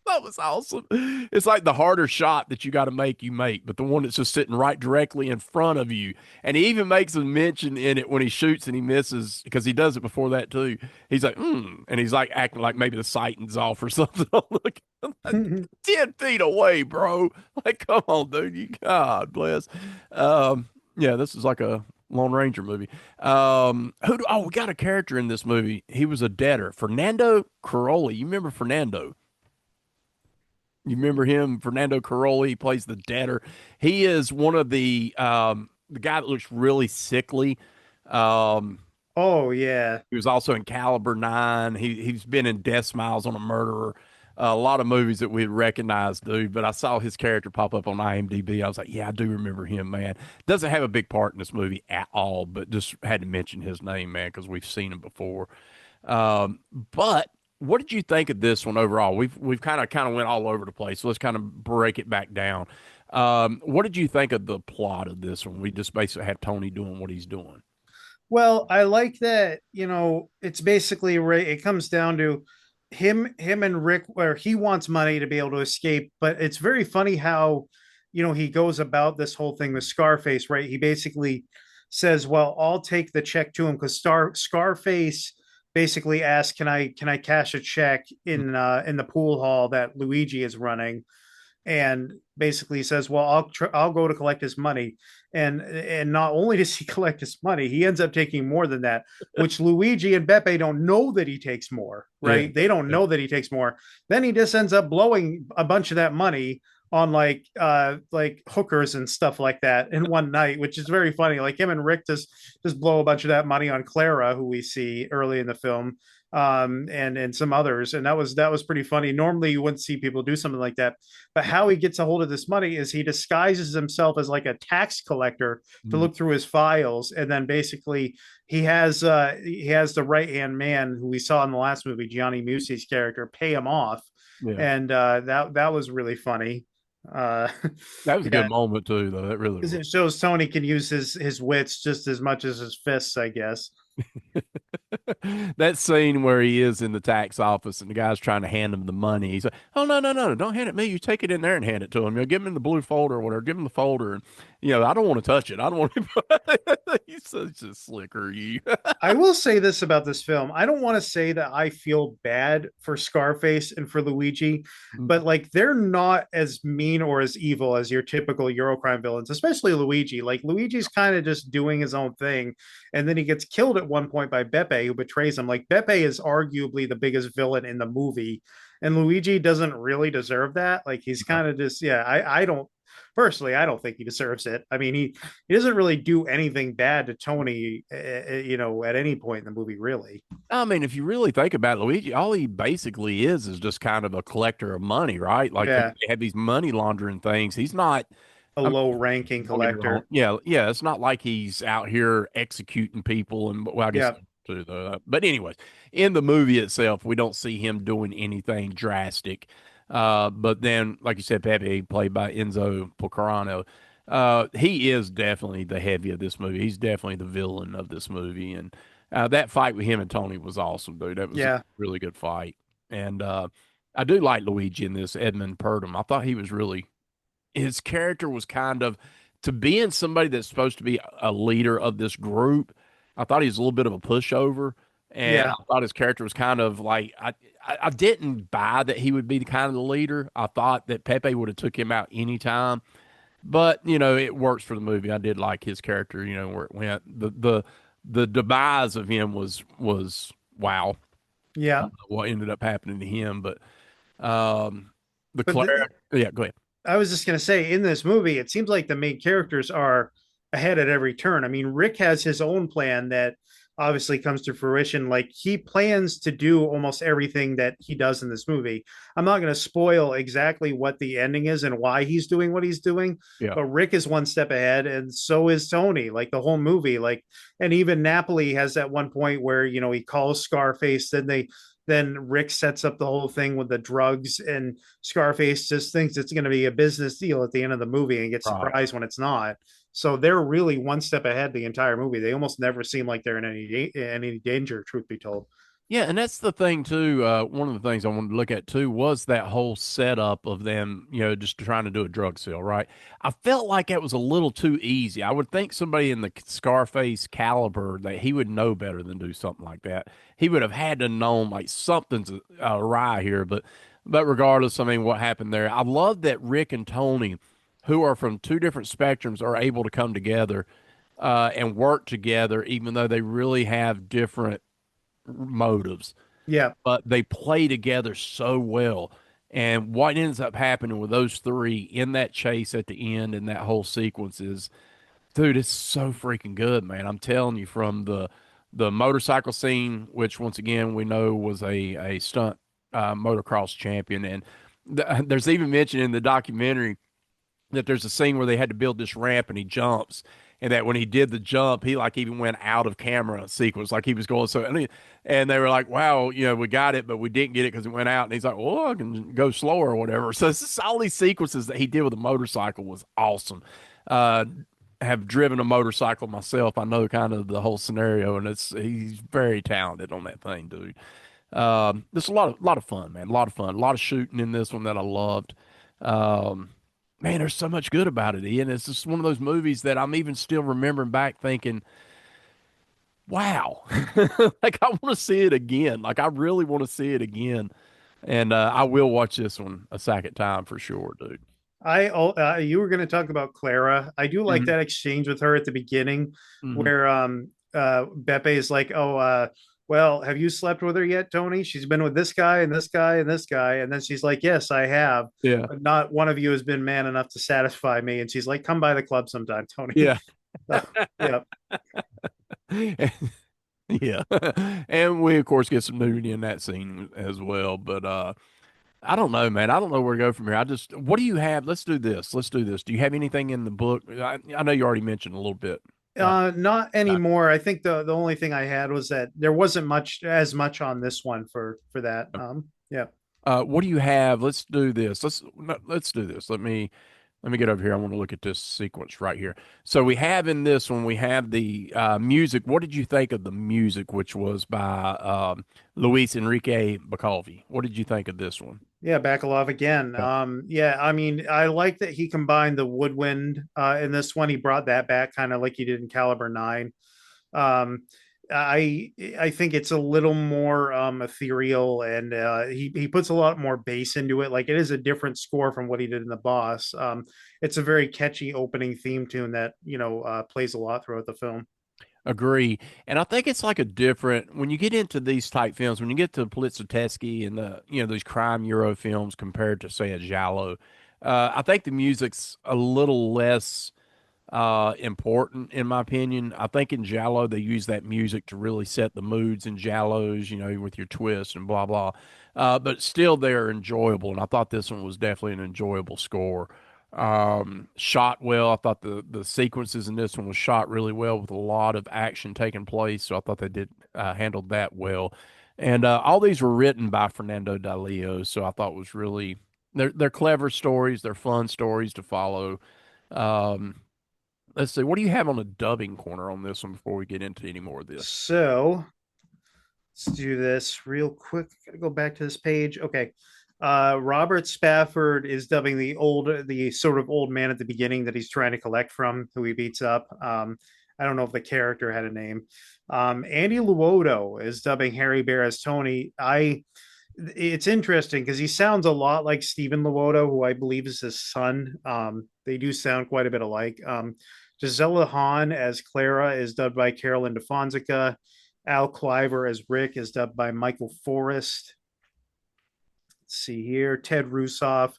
That was awesome. It's like the harder shot that you got to make, you make, but the one that's just sitting right directly in front of you. And he even makes a mention in it when he shoots and he misses because he does it before that too. He's like, and he's like acting like maybe the sighting's off or something. Look, I'm like, 10 feet away, bro. Like, come on, dude. God bless. Yeah, this is like a Lone Ranger movie. We got a character in this movie. He was a debtor, Fernando Caroli. You remember Fernando? You remember him, Fernando Caroli? He plays the debtor. He is one of the guy that looks really sickly. Um, Oh yeah. he was also in Caliber 9. He's been in Death Smiles on a Murderer. A lot of movies that we recognize, dude. But I saw his character pop up on IMDb. I was like, yeah, I do remember him, man. Doesn't have a big part in this movie at all, but just had to mention his name, man, because we've seen him before. But what did you think of this one overall? We've kind of went all over the place. So let's kind of break it back down. What did you think of the plot of this one? We just basically have Tony doing what he's doing. Well, I like that, it's basically it comes down to him and Rick, where he wants money to be able to escape, but it's very funny how, he goes about this whole thing with Scarface, right? He basically says, "Well, I'll take the check to him," because Scarface basically asks, "Can I cash a check in the pool hall that Luigi is running?" And basically says, "Well, I'll go to collect his money." And not only does he collect his money, he ends up taking more than that, which Luigi and Beppe don't know that he takes more, Yeah. right? They don't Yeah. know that he takes more. Then he just ends up blowing a bunch of that money on like hookers and stuff like that in one night, which is very funny. Like him and Rick just blow a bunch of that money on Clara, who we see early in the film, and some others, and that was pretty funny. Normally you wouldn't see people do something like that, but how he gets a hold of this money is he disguises himself as like a tax collector to Mhm. look through his files, and then basically he has the right hand man who we saw in the last movie, Gianni Musi's character, pay him off, Yeah. and that was really funny. uh That was a yeah, good moment too, though. That really because was. it shows Tony can use his wits just as much as his fists, I guess. That scene where he is in the tax office and the guy's trying to hand him the money. He's like, "Oh no, no, no, don't hand it me. You take it in there and hand it to him. Give him the blue folder or whatever. Give him the folder." And I don't want to touch it. I don't want to. He's such a slicker. You. I will say this about this film. I don't want to say that I feel bad for Scarface and for Luigi, but like they're not as mean or as evil as your typical Eurocrime villains, especially Luigi. Like Luigi's kind of just doing his own thing, and then he gets killed at one point by Beppe, who betrays him. Like Beppe is arguably the biggest villain in the movie, and Luigi doesn't really deserve that. Like he's kind of just, yeah. I don't personally, I don't think he deserves it. I mean, he doesn't really do anything bad to Tony, at any point in the movie, really. I mean, if you really think about it, Luigi, all he basically is just kind of a collector of money, right? Like they Yeah, have these money laundering things. He's not. a I mean, low-ranking don't get me wrong. collector. Yeah, yeah. It's not like he's out here executing people and well, I guess Yeah, too, though. But anyways, in the movie itself, we don't see him doing anything drastic. But then, like you said, Pepe, played by Enzo Pucarano, he is definitely the heavy of this movie. He's definitely the villain of this movie, and that fight with him and Tony was awesome, dude. That was a Yeah, really good fight, and I do like Luigi in this. Edmund Purdom, I thought he was really his character was kind of to being somebody that's supposed to be a leader of this group. I thought he was a little bit of a pushover, and yeah, I thought his character was kind of like I didn't buy that he would be the kind of the leader. I thought that Pepe would have took him out anytime, but it works for the movie. I did like his character. Where it went. The demise of him was wow. yeah. What ended up happening to him, but um, the But Claire. Yeah, go ahead. I was just going to say, in this movie, it seems like the main characters are ahead at every turn. I mean, Rick has his own plan that obviously comes to fruition. Like, he plans to do almost everything that he does in this movie. I'm not going to spoil exactly what the ending is and why he's doing what he's doing, Yeah, but Rick is one step ahead, and so is Tony. Like, the whole movie, like, and even Napoli has that one point where he calls Scarface, then Rick sets up the whole thing with the drugs, and Scarface just thinks it's going to be a business deal at the end of the movie and gets right. surprised when it's not. So they're really one step ahead the entire movie. They almost never seem like they're in any danger, truth be told. Yeah, and that's the thing too. One of the things I wanted to look at too was that whole setup of them, just trying to do a drug sale, right? I felt like it was a little too easy. I would think somebody in the Scarface caliber that he would know better than do something like that. He would have had to know like something's awry here, but regardless, I mean, what happened there? I love that Rick and Tony, who are from two different spectrums, are able to come together and work together, even though they really have different motives, Yeah, but they play together so well. And what ends up happening with those three in that chase at the end and that whole sequence is, dude, it's so freaking good, man. I'm telling you, from the motorcycle scene, which once again we know was a stunt motocross champion, and there's even mention in the documentary that there's a scene where they had to build this ramp and he jumps, and that when he did the jump he like even went out of camera sequence, like he was going so, and they were like, wow, we got it but we didn't get it because it went out, and he's like, well, I can go slower or whatever. So it's just all these sequences that he did with a motorcycle was awesome. uh have driven a motorcycle myself. I know kind of the whole scenario, and he's very talented on that thing, dude. There's a lot of fun, man. A lot of fun. A lot of shooting in this one that I loved. Um, Man, there's so much good about it, Ian. It's just one of those movies that I'm even still remembering back thinking, wow, like I want to see it again. Like I really want to see it again. And I will watch this one a second time for sure, dude. you were going to talk about Clara. I do like Hmm. that exchange with her at the beginning, Hmm. where Beppe is like, "Oh, well, have you slept with her yet, Tony? She's been with this guy and this guy and this guy." And then she's like, "Yes, I have, Yeah. but not one of you has been man enough to satisfy me." And she's like, "Come by the club sometime, Tony." Yeah. Yeah, Yeah. And we, of course, get some nudity in that scene as well. But I don't know, man. I don't know where to go from here. What do you have? Let's do this. Let's do this. Do you have anything in the book? I know you already mentioned a little bit. Uh, not anymore. I think the only thing I had was that there wasn't much on this one for that. Yeah. what do you have? Let's do this. Let's do this. Let me get over here. I want to look at this sequence right here. So we have in this one, we have the music. What did you think of the music, which was by Luis Enrique Bacalvi? What did you think of this one? Yeah, Bakalov again. Yeah. Yeah, I mean, I like that he combined the woodwind in this one. He brought that back kind of like he did in Caliber 9. Um, I think it's a little more ethereal, and he puts a lot more bass into it. Like, it is a different score from what he did in The Boss. It's a very catchy opening theme tune that plays a lot throughout the film. Agree. And I think it's like a different when you get into these type films, when you get to Politsatetsky and these crime Euro films compared to say a Giallo, I think the music's a little less important in my opinion. I think in Giallo they use that music to really set the moods in Giallos, with your twists and blah, blah. But still they're enjoyable. And I thought this one was definitely an enjoyable score. Shot well. I thought the sequences in this one was shot really well with a lot of action taking place. So I thought they did handled that well. And all these were written by Fernando Leo, so I thought was really they're clever stories. They're fun stories to follow. Um, let's see, what do you have on the dubbing corner on this one before we get into any more of this? So let's do this real quick. Gotta go back to this page. Okay. Robert Spafford is dubbing the sort of old man at the beginning that he's trying to collect from, who he beats up. I don't know if the character had a name. Andy Luoto is dubbing Harry Bear as Tony. It's interesting because he sounds a lot like Stephen Luoto, who I believe is his son. They do sound quite a bit alike. Gisela Hahn as Clara is dubbed by Carolyn DeFonseca. Al Cliver as Rick is dubbed by Michael Forrest. Let's see here. Ted Rusoff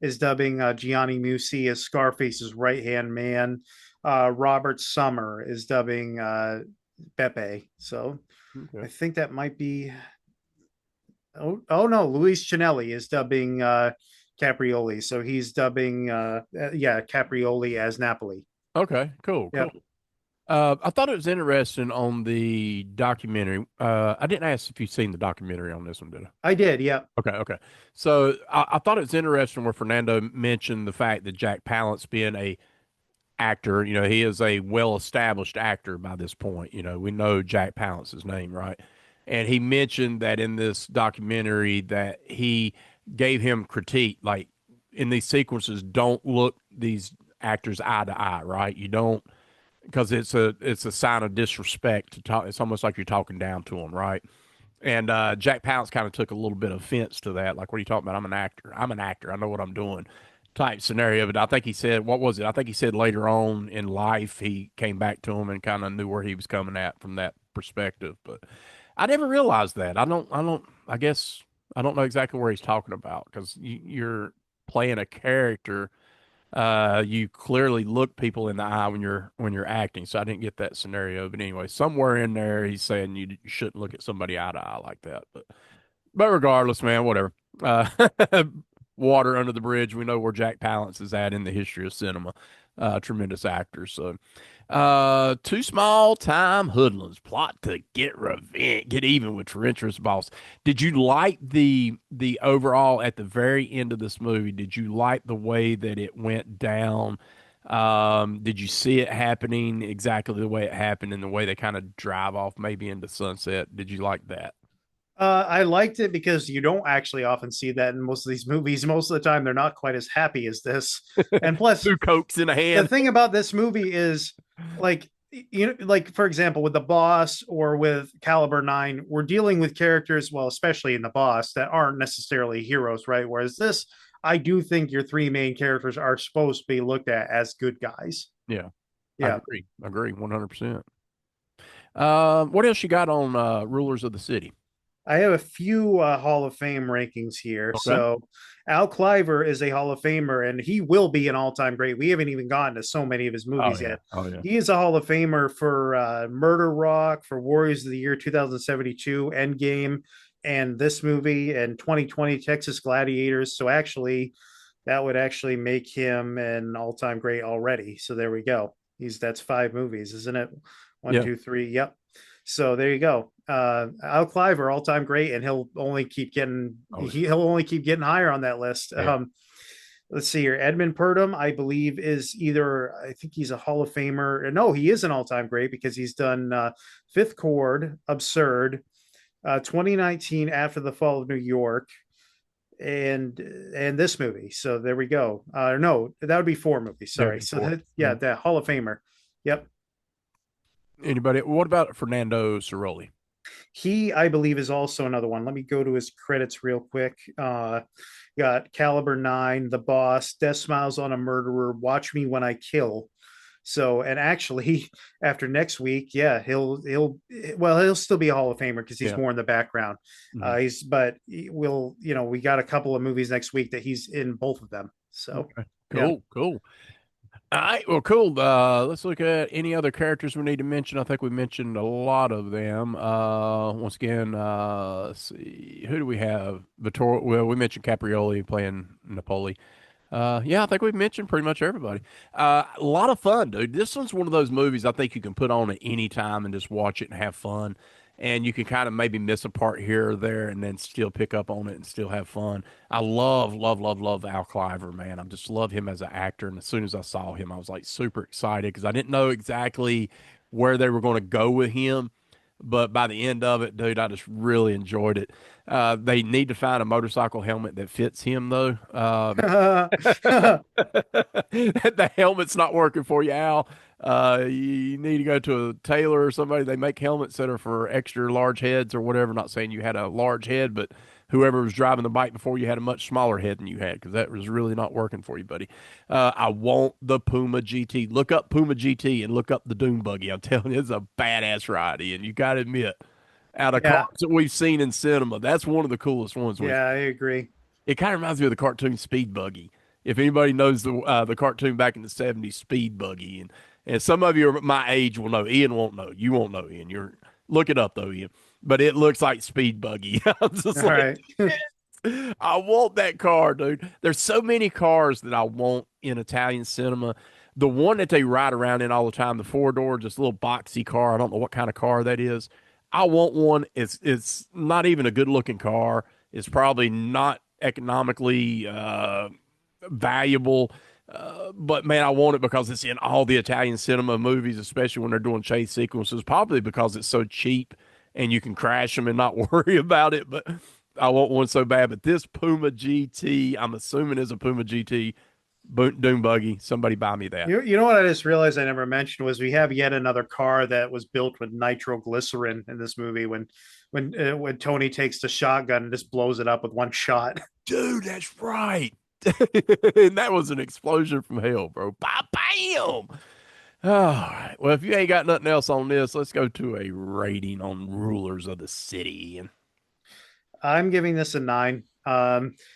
is dubbing Gianni Musi as Scarface's right hand man. Robert Summer is dubbing Beppe. So I Okay. think that might be. Oh no, Luis Cinelli is dubbing Caprioli. So he's dubbing, yeah, Caprioli as Napoli. Okay, cool, Yep. cool. I thought it was interesting on the documentary. I didn't ask if you've seen the documentary on this one, did I? I did. Yep. Okay, okay. So I thought it was interesting where Fernando mentioned the fact that Jack Palance being a actor, he is a well-established actor by this point. We know Jack Palance's name, right? And he mentioned that in this documentary that he gave him critique, like in these sequences, don't look these actors eye to eye, right? You don't because it's a sign of disrespect to talk. It's almost like you're talking down to them, right? And Jack Palance kind of took a little bit of offense to that. Like, what are you talking about? I'm an actor. I'm an actor. I know what I'm doing. Type scenario. But I think he said, what was it? I think he said later on in life he came back to him and kind of knew where he was coming at from that perspective. But I never realized that. I guess I don't know exactly where he's talking about because you're playing a character, you clearly look people in the eye when you're acting. So I didn't get that scenario, but anyway, somewhere in there he's saying you shouldn't look at somebody eye to eye like that. But regardless, man, whatever. Uh, water under the bridge. We know where Jack Palance is at in the history of cinema. Tremendous actor. So, two small time hoodlums plot to get revenge, get even with treacherous boss. Did you like the overall at the very end of this movie? Did you like the way that it went down? Did you see it happening exactly the way it happened and the way they kind of drive off maybe into sunset? Did you like that? I liked it because you don't actually often see that in most of these movies. Most of the time, they're not quite as happy as this. And plus, Two cokes in a the hand. thing about this movie is like, like for example with the boss or with Caliber 9, we're dealing with characters, well, especially in the boss, that aren't necessarily heroes, right? Whereas this, I do think your three main characters are supposed to be looked at as good guys. Yeah, I Yeah. agree. I agree 100%. What else you got on Rulers of the City? I have a few Hall of Fame rankings here. Okay. So Al Cliver is a Hall of Famer, and he will be an all-time great. We haven't even gotten to so many of his Oh movies yeah. yet. Oh yeah. He is a Hall of Famer for Murder Rock, for Warriors of the Year 2072, Endgame, and this movie, and 2020 Texas Gladiators. So actually, that would actually make him an all-time great already. So there we go. That's five movies, isn't it? One, Yeah. two, three. Yep. So there you go. Al Cliver, all time great, and Oh yeah. he'll only keep getting higher on that list. Yeah. Let's see here. Edmund Purdom, I believe, is either I think he's a Hall of Famer. No, he is an all time great because he's done Fifth Chord, Absurd, 2019 After the Fall of New York, and this movie. So there we go. No, that would be four movies. Yeah. Sorry. So Before. yeah, the Hall of Famer. Yep. Anybody? What about Fernando Ciroli? He, I believe, is also another one. Let me go to his credits real quick. Got Caliber 9, The Boss, Death Smiles on a Murderer, Watch Me When I Kill. So, and actually, after next week, yeah, he'll still be a Hall of Famer because he's Yeah. more in the background. Mhm. But we got a couple of movies next week that he's in both of them. So, Okay. yeah. Cool. Cool. All right. Well, cool. Let's look at any other characters we need to mention. I think we mentioned a lot of them. Once again, let's see. Who do we have? Vittorio. Well, we mentioned Caprioli playing Napoli. Yeah, I think we've mentioned pretty much everybody. A lot of fun, dude. This one's one of those movies I think you can put on at any time and just watch it and have fun. And you can kind of maybe miss a part here or there and then still pick up on it and still have fun. I love, love, love, love Al Cliver, man. I just love him as an actor. And as soon as I saw him, I was like super excited because I didn't know exactly where they were going to go with him. But by the end of it, dude, I just really enjoyed it. They need to find a motorcycle helmet that fits him, though. The helmet's not working for you, Al. You need to go to a tailor or somebody. They make helmets that are for extra large heads or whatever. Not saying you had a large head, but whoever was driving the bike before you had a much smaller head than you had because that was really not working for you, buddy. I want the Puma GT. Look up Puma GT and look up the Doom Buggy. I'm telling you, it's a badass ride, and you got to admit, out of cars Yeah, that we've seen in cinema, that's one of the coolest ones we've. yeah, I agree. It kind of reminds me of the cartoon Speed Buggy. If anybody knows the cartoon back in the '70s, Speed Buggy, and some of you are my age will know. Ian won't know. You won't know, Ian. You're look it up though, Ian. But it looks like Speed Buggy. I'm just All like, right. I want that car, dude. There's so many cars that I want in Italian cinema. The one that they ride around in all the time, the four door, just a little boxy car. I don't know what kind of car that is. I want one. It's not even a good looking car. It's probably not economically valuable. But man, I want it because it's in all the Italian cinema movies, especially when they're doing chase sequences. Probably because it's so cheap and you can crash them and not worry about it. But I want one so bad. But this Puma GT, I'm assuming is a Puma GT Doom buggy. Somebody buy me that. You know what I just realized I never mentioned was we have yet another car that was built with nitroglycerin in this movie when Tony takes the shotgun and just blows it up with one shot. Dude, that's right. And that was an explosion from hell, bro. Bam, bam. All right. Well, if you ain't got nothing else on this, let's go to a rating on Rulers of the City. And I'm giving this a 9.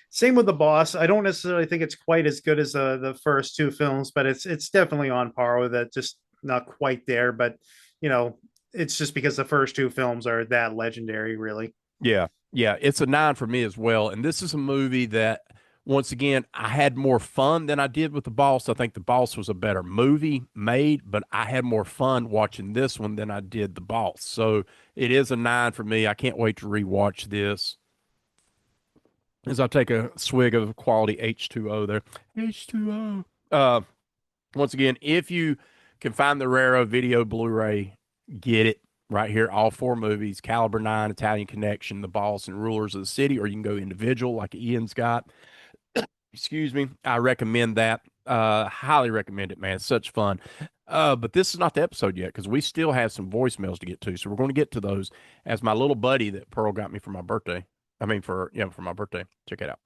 Same with the boss. I don't necessarily think it's quite as good as the first two films, but it's definitely on par with it. Just not quite there, but you know, it's just because the first two films are that legendary, really. yeah, yeah, it's a 9 for me as well. And this is a movie that, once again, I had more fun than I did with The Boss. I think The Boss was a better movie made, but I had more fun watching this one than I did The Boss. So it is a 9 for me. I can't wait to rewatch this as I take a swig of quality H2O there. H2O. Once again, if you can find the Raro video Blu-ray, get it right here. All four movies: Caliber 9, Italian Connection, The Boss, and Rulers of the City. Or you can go individual like Ian's got. Excuse me. I recommend that. Highly recommend it, man. It's such fun. But this is not the episode yet because we still have some voicemails to get to. So we're going to get to those as my little buddy that Pearl got me for my birthday. I mean, for my birthday. Check it out.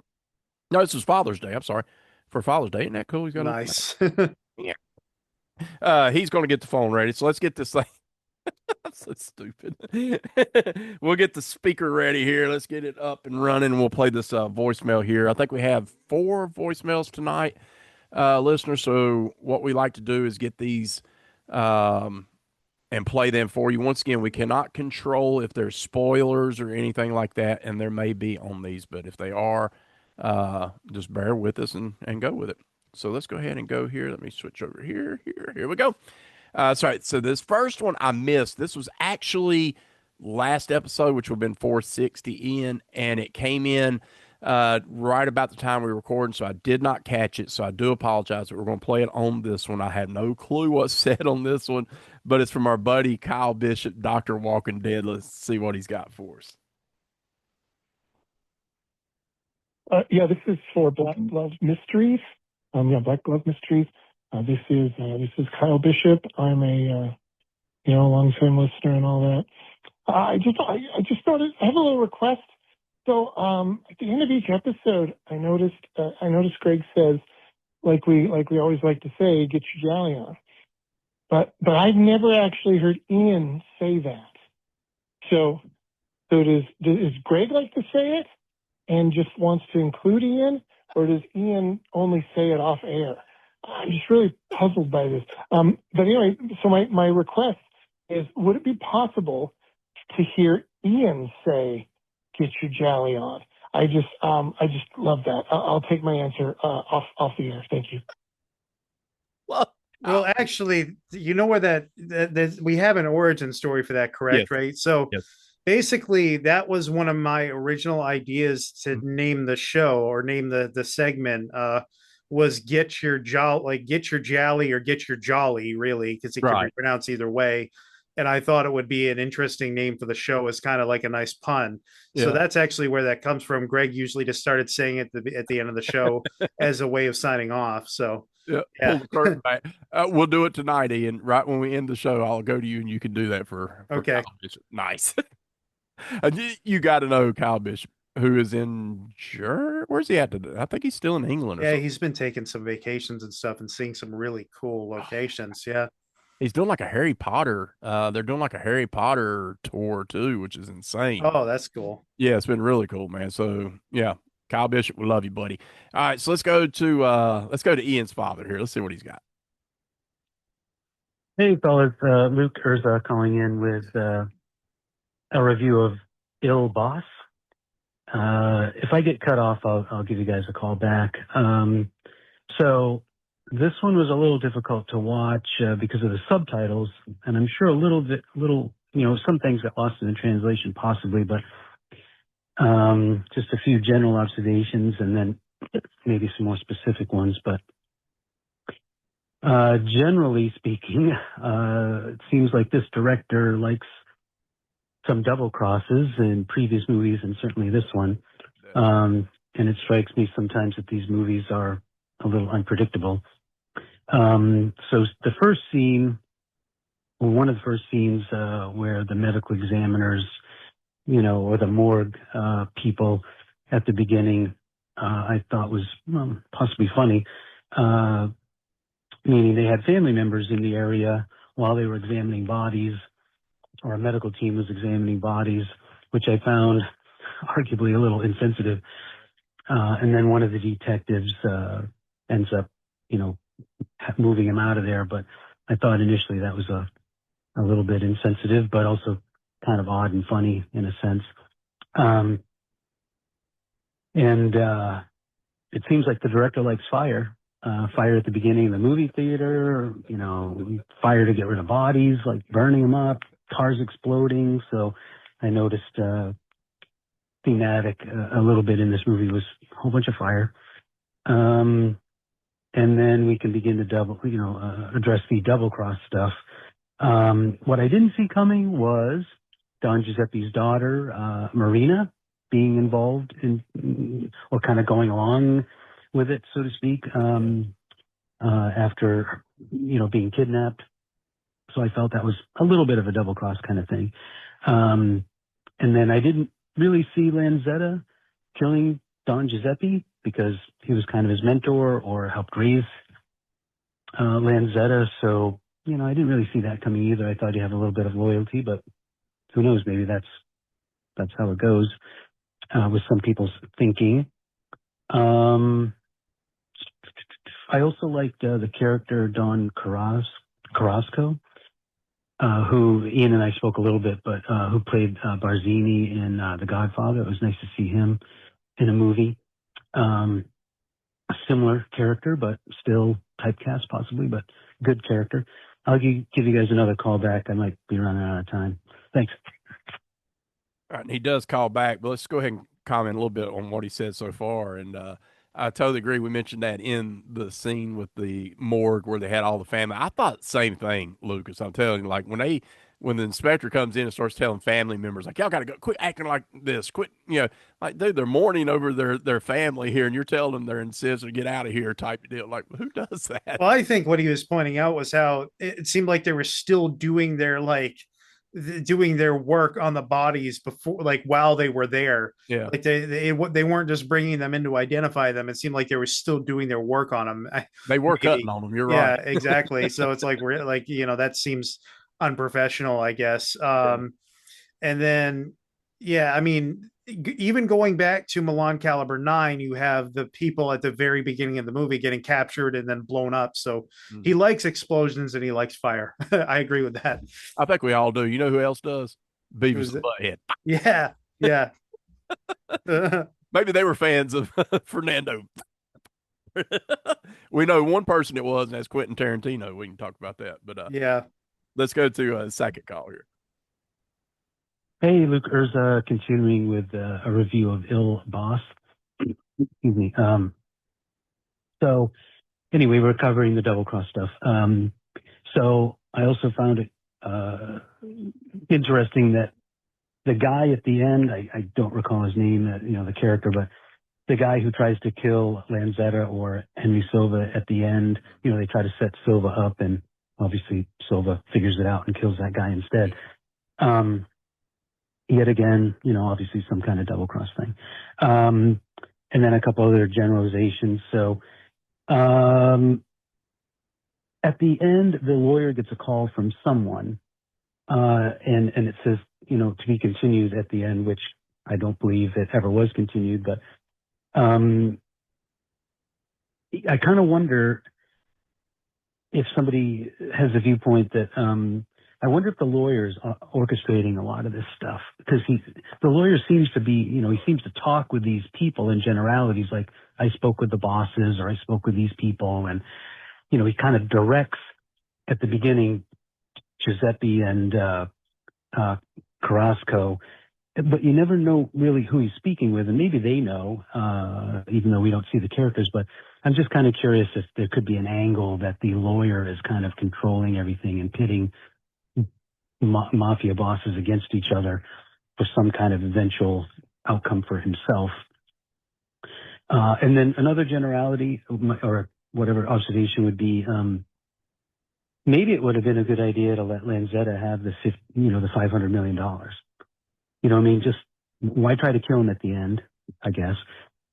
No, this was Father's Day. I'm sorry. For Father's Day. Isn't that cool? He's got a Nice. yeah. He's going to get the phone ready. So let's get this thing. I'm so stupid. We'll get the speaker ready here. Let's get it up and running. And we'll play this voicemail here. I think we have 4 voicemails tonight, listeners. So what we like to do is get these and play them for you. Once again, we cannot control if there's spoilers or anything like that, and there may be on these, but if they are, just bear with us and go with it. So let's go ahead and go here. Let me switch over here. Here we go. Sorry. So this first one I missed. This was actually last episode, which would have been 460 in, and it came in right about the time we were recording, so I did not catch it. So I do apologize. But we're going to play it on this one. I have no clue what's said on this one, but it's from our buddy Kyle Bishop, Dr. Walking Dead. Let's see what he's got for us. Yeah, this is for Black Glove Mysteries. Black Glove Mysteries. This is Kyle Bishop. I'm a long-time listener and all that. I just thought I have a little request. So at the end of each episode, I noticed Greg says, like we always like to say, get your jolly on. But I've never actually heard Ian say that. So does Greg like to say it and just wants to include Ian, or does Ian only say it off air? I'm just really puzzled by this. But anyway, so my request is, would it be possible to hear Ian say, get your jolly on? I just love that. I'll take my answer off the air. Thank you. Well, actually, you know where that we have an origin story for that, correct? Yes. Right. So Yes. basically, that was one of my original ideas to name the show or name the segment. Was get your get your jolly or get your jolly, really, because it could be Right. pronounced either way. And I thought it would be an interesting name for the show as kind of like a nice pun. So Yeah. that's actually where that comes from. Greg usually just started saying it at the end of the show as a way of signing off. So Yeah. yeah. Pull the curtain back. We'll do it tonight, Ian. Right when we end the show, I'll go to you and you can do that for Okay. Kyle Bishop. Nice. And you got to know Kyle Bishop, who is in where's he at today? I think he's still in England or Yeah, something. he's been taking some vacations and stuff and seeing some really cool locations. Yeah. He's doing like a Harry Potter. They're doing like a Harry Potter tour too, which is insane. Oh, that's cool. Yeah, it's been really cool, man. So yeah, Kyle Bishop, we love you, buddy. All right, so let's go to Ian's father here. Let's see what he's got. Hey, fellas, Luke Irza calling in with a review of Ill Boss. If I get cut off, I'll give you guys a call back. So this one was a little difficult to watch because of the subtitles, and I'm sure some things got lost in the translation possibly, but just a few general observations and then maybe some more specific ones. But generally speaking, it seems like this director likes some double crosses in previous movies and certainly this one. And it strikes me sometimes that these movies are a little unpredictable. So the first scene, or one of the first scenes where the medical examiners, or the morgue people at the beginning, I thought was possibly funny. Meaning they had family members in the area while they were examining bodies, or a medical team was examining bodies, which I found arguably a little insensitive. And then one of the detectives ends up, moving him out of there. But I thought initially that was a little bit insensitive, but also kind of odd and funny in a sense. And it seems like the director likes fire. Fire at the beginning of the movie theater, fire to get rid of bodies, like burning them up, cars exploding. So I noticed thematic a little bit in this movie was a whole bunch of fire. And then we can begin to address the double cross stuff. What I didn't see coming was Don Giuseppe's daughter, Marina, being involved in, or kind of going along with it, so to speak, after, being kidnapped. So I felt that was a little bit of a double cross kind of thing. And then I didn't really see Lanzetta killing Don Giuseppe because he was kind of his mentor or helped raise Lanzetta. So, I didn't really see that coming either. I thought he'd have a little bit of loyalty, but who knows? Maybe that's how it goes with some people's thinking. I also liked the character Don Carrasco, who Ian and I spoke a little bit, but who played Barzini in The Godfather. It was nice to see him in a movie. A similar character, but still typecast possibly, but good character. I'll give you guys another call back. I might be running out of time. Thanks. All right, and he does call back, but let's go ahead and comment a little bit on what he said so far. And I totally agree. We mentioned that in the scene with the morgue where they had all the family. I thought the same thing, Lucas. I'm telling you, like when the inspector comes in and starts telling family members, like, y'all got to go, quit acting like this, quit, like, dude, they're mourning over their family here, and you're telling them they're insistent to get out of here type of deal. Like, who does that? Well, I think what he was pointing out was how it seemed like they were still doing their work on the bodies before, like while they were there. Yeah. Like they weren't just bringing them in to identify them. It seemed like they were still doing their work on them. They were Maybe. cutting on them. You're Yeah, right. exactly. So it's like we're like, that seems unprofessional, I guess. And then, yeah, I mean, even going back to Milan Caliber 9, you have the people at the very beginning of the movie getting captured and then blown up. So he likes explosions and he likes fire. I agree with that. I think we all do. You know who else does? Beavis and Butthead. Yeah, yeah. Maybe they were fans of Fernando. We know one person it was, and that's Quentin Tarantino. We can talk about that. But Yeah. let's go to a second call here. Hey, Luke Urza, continuing with a review of Il Boss. Excuse me. So anyway, we're covering the double cross stuff. So I also found it interesting that the guy at the end, I don't recall his name, the character, but the guy who tries to kill Lanzetta or Henry Silva at the end, they try to set Silva up, and obviously Silva figures it out and kills that guy instead. Yet again, obviously some kind of double cross thing. And then a couple other generalizations. So at the end, the lawyer gets a call from someone, and it says, to be continued at the end, which I don't believe it ever was continued, but I kind of wonder if somebody has a viewpoint that I wonder if the lawyer's orchestrating a lot of this stuff, because the lawyer seems to be, he seems to talk with these people in generalities, like I spoke with the bosses or I spoke with these people, and he kind of directs at the beginning Giuseppe and Carrasco, but you never know really who he's speaking with, and maybe they know, even though we don't see the characters. But I'm just kind of curious if there could be an angle that the lawyer is kind of controlling everything and pitting mafia bosses against each other for some kind of eventual outcome for himself. And then another generality or whatever observation would be, maybe it would have been a good idea to let Lanzetta have the $500 million. Just why try to kill him at the end, I guess.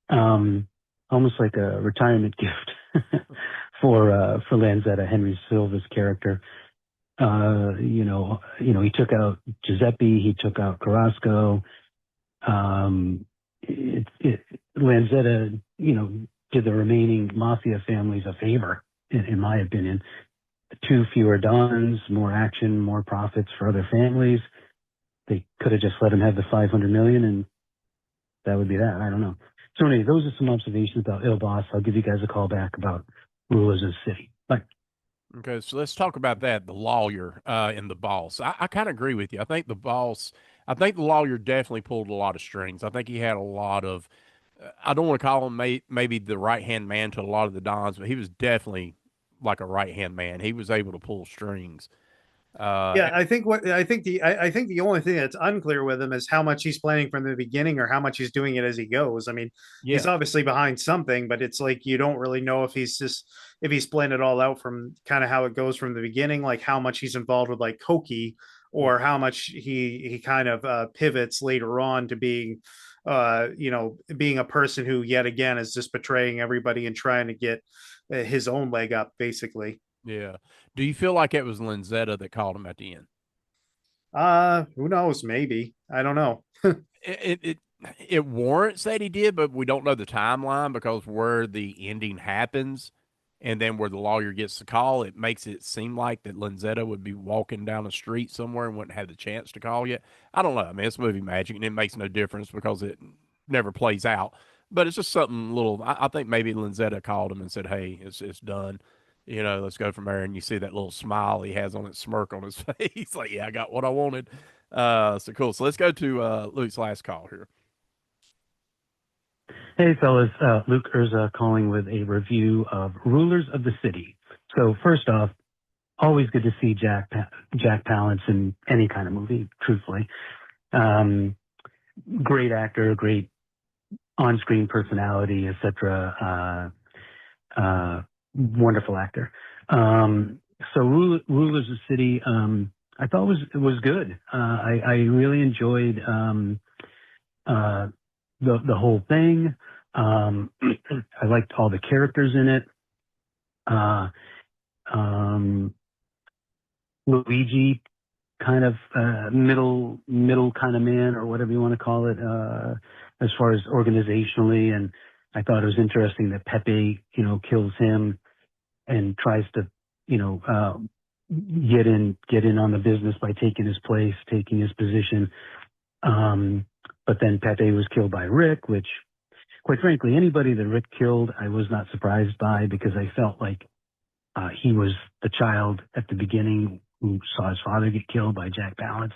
Almost like a retirement gift for Lanzetta, Henry Silva's character. He took out Giuseppe, he took out Carrasco. Lanzetta, did the remaining mafia families a favor, in my opinion. 2 fewer dons, more action, more profits for other families. They could have just let him have the $500 million, and that would be that. I don't know. So anyway, those are some observations about Il Boss. I'll give you guys a call back about Rulers of the City. Bye. Okay, so let's talk about that, the lawyer and the boss. I kind of agree with you. I think the lawyer definitely pulled a lot of strings. I think he had a lot of, I don't want to call him maybe the right-hand man to a lot of the Dons, but he was definitely like a right-hand man. He was able to pull strings. Yeah, I think the only thing that's unclear with him is how much he's planning from the beginning or how much he's doing it as he goes. I mean, he's Yeah, obviously behind something, but it's like you don't really know if he's planned it all out from kind of how it goes from the beginning, like how much he's involved with like Koki, yeah, or how much he kind of pivots later on to being being a person who yet again is just betraying everybody and trying to get his own leg up, basically. yeah. Do you feel like it was Lanzetta that called him at the end? Who knows? Maybe. I don't know. It it warrants that he did, but we don't know the timeline because where the ending happens and then where the lawyer gets the call, it makes it seem like that Lanzetta would be walking down the street somewhere and wouldn't have the chance to call yet. I don't know. I mean, it's movie magic, and it makes no difference because it never plays out. But it's just something little. I think maybe Lanzetta called him and said, "Hey, it's done. Let's go from there." And you see that little smile he has on his smirk on his face, like, "Yeah, I got what I wanted." So cool. So let's go to Luke's last call here. Hey, fellas. Luke Urza calling with a review of Rulers of the City. So first off, always good to see Jack Palance in any kind of movie, truthfully. Great actor, great on-screen personality, etc. Wonderful actor. So Rulers of the City, I thought was good. I really enjoyed the whole thing. I liked all the characters in it. Luigi, kind of middle kind of man, or whatever you want to call it, as far as organizationally. And I thought it was interesting that Pepe, kills him and tries to, get in on the business by taking his place, taking his position. But then Pepe was killed by Rick, which quite frankly, anybody that Rick killed, I was not surprised by, because I felt like he was the child at the beginning who saw his father get killed by Jack Palance.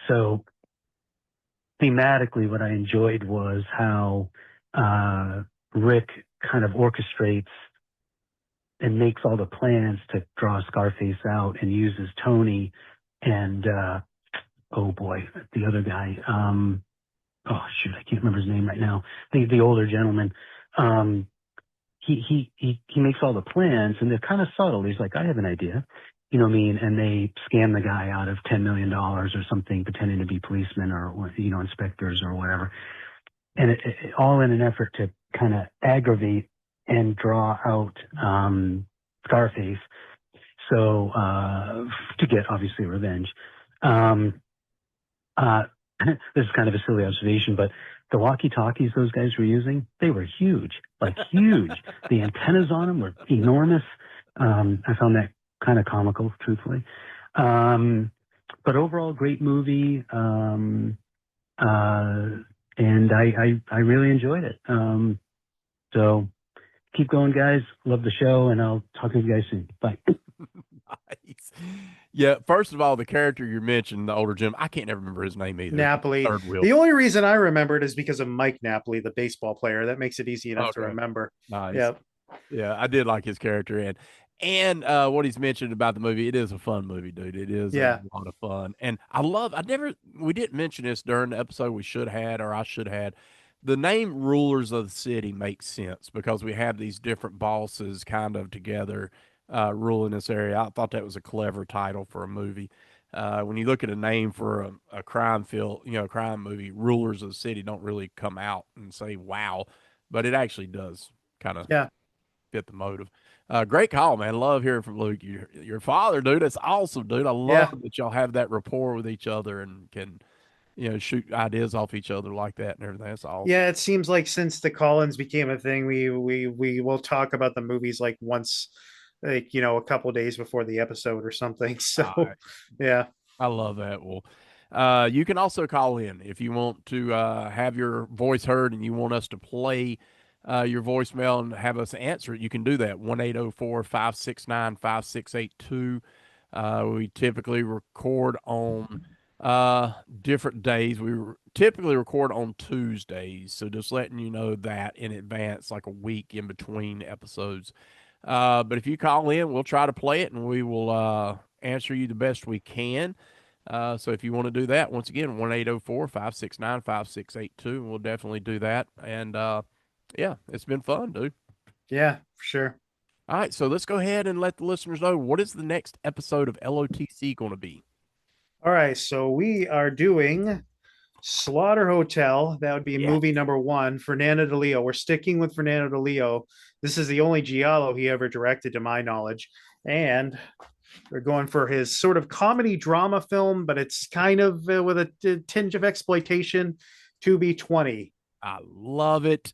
So thematically, what I enjoyed was how Rick kind of orchestrates and makes all the plans to draw Scarface out, and uses Tony and oh boy, the other guy. Oh shoot, I can't remember his name right now. The older gentleman. He makes all the plans, and they're kind of subtle. He's like, I have an idea, you know what I mean? And they scam the guy out of $10 million or something, pretending to be policemen or, you know, inspectors or whatever. And it all in an effort to kind of aggravate and draw out Scarface. So to get obviously revenge. This is kind of a silly observation, but the walkie-talkies those guys were using, they were huge, like huge. The antennas on them were enormous. I found that kind of comical, truthfully. But overall, great movie. And I really enjoyed it. So keep going, guys. Love the show, and I'll talk to you guys soon. Bye. Nice. Yeah, first of all, the character you mentioned, the older gentleman, I can't never remember his name either. Napoli. Third wheel. The only reason I remembered is because of Mike Napoli, the baseball player. That makes it easy enough to remember. Nice. Yeah. Yeah, I did like his character, and what he's mentioned about the movie. It is a fun movie, dude. It is a lot of fun, and we didn't mention this during the episode. We should have, or I should have. The name Rulers of the City makes sense because we have these different bosses kind of together ruling this area. I thought that was a clever title for a movie. When you look at a name for a crime crime movie, Rulers of the City don't really come out and say wow, but it actually does kind of fit the motive. Great call, man. Love hearing from Luke. Your father, dude. That's awesome, dude. I love that y'all have that rapport with each other and can, shoot ideas off each other like that and everything. That's awesome. Yeah, it seems like since the Collins became a thing, we will talk about the movies like once, like, a couple days before the episode or something. So, yeah. I love that. Well, you can also call in if you want to have your voice heard and you want us to play your voicemail and have us answer it. You can do that. 1-804-569-5682. We typically record on different days. We typically record on Tuesdays. So just letting you know that in advance, like a week in between episodes. But if you call in, we'll try to play it and we will answer you the best we can. So if you want to do that, once again, 1-804-569-5682, we'll definitely do that. And yeah, it's been fun, dude. Yeah, for sure. All right, so let's go ahead and let the listeners know, what is the next episode of LOTC going to be? All right, so we are doing Slaughter Hotel. That would be movie number 1. Fernando de Leo. We're sticking with Fernando de Leo. This is the only giallo he ever directed, to my knowledge. And we're going for his sort of comedy drama film, but it's kind of with a tinge of exploitation. 2B20. I love it.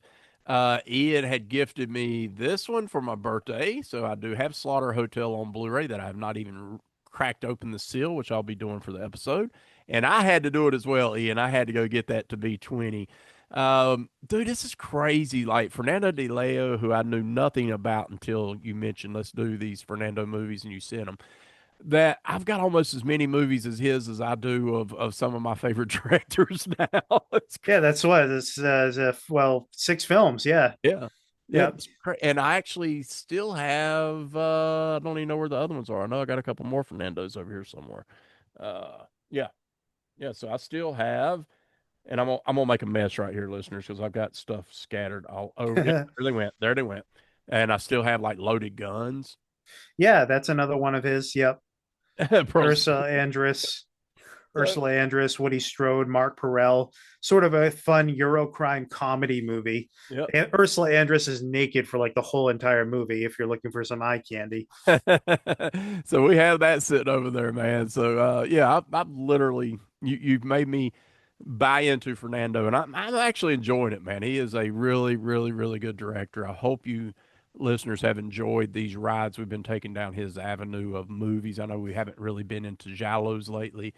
Ian had gifted me this one for my birthday, so I do have Slaughter Hotel on Blu-ray that I have not even cracked open the seal, which I'll be doing for the episode. And I had to do it as well, Ian. I had to go get that to be 20. Dude, this is crazy. Like Fernando de Leo, who I knew nothing about until you mentioned let's do these Fernando movies and you sent them. That I've got almost as many movies as his as I do of some of my favorite directors now. Yeah, that's what this 6 films. Yeah. And I actually still have I don't even know where the other ones are. I know I got a couple more Fernandos over here somewhere. So I still have, and I'm gonna make a mess right here, listeners, because I've got stuff scattered all over. There they went. And I still have like Loaded Guns. Yeah, that's another one of his. Yep. Ursula Andress, Woody Strode, Mark Perel, sort of a fun Eurocrime comedy movie. Yep. And Ursula Andress is naked for like the whole entire movie if you're looking for some eye candy. So we have that sitting over there, man. So I've literally you've made me buy into Fernando, and I'm actually enjoying it, man. He is a really, really, really good director. I hope you listeners have enjoyed these rides we've been taking down his avenue of movies. I know we haven't really been into giallos lately,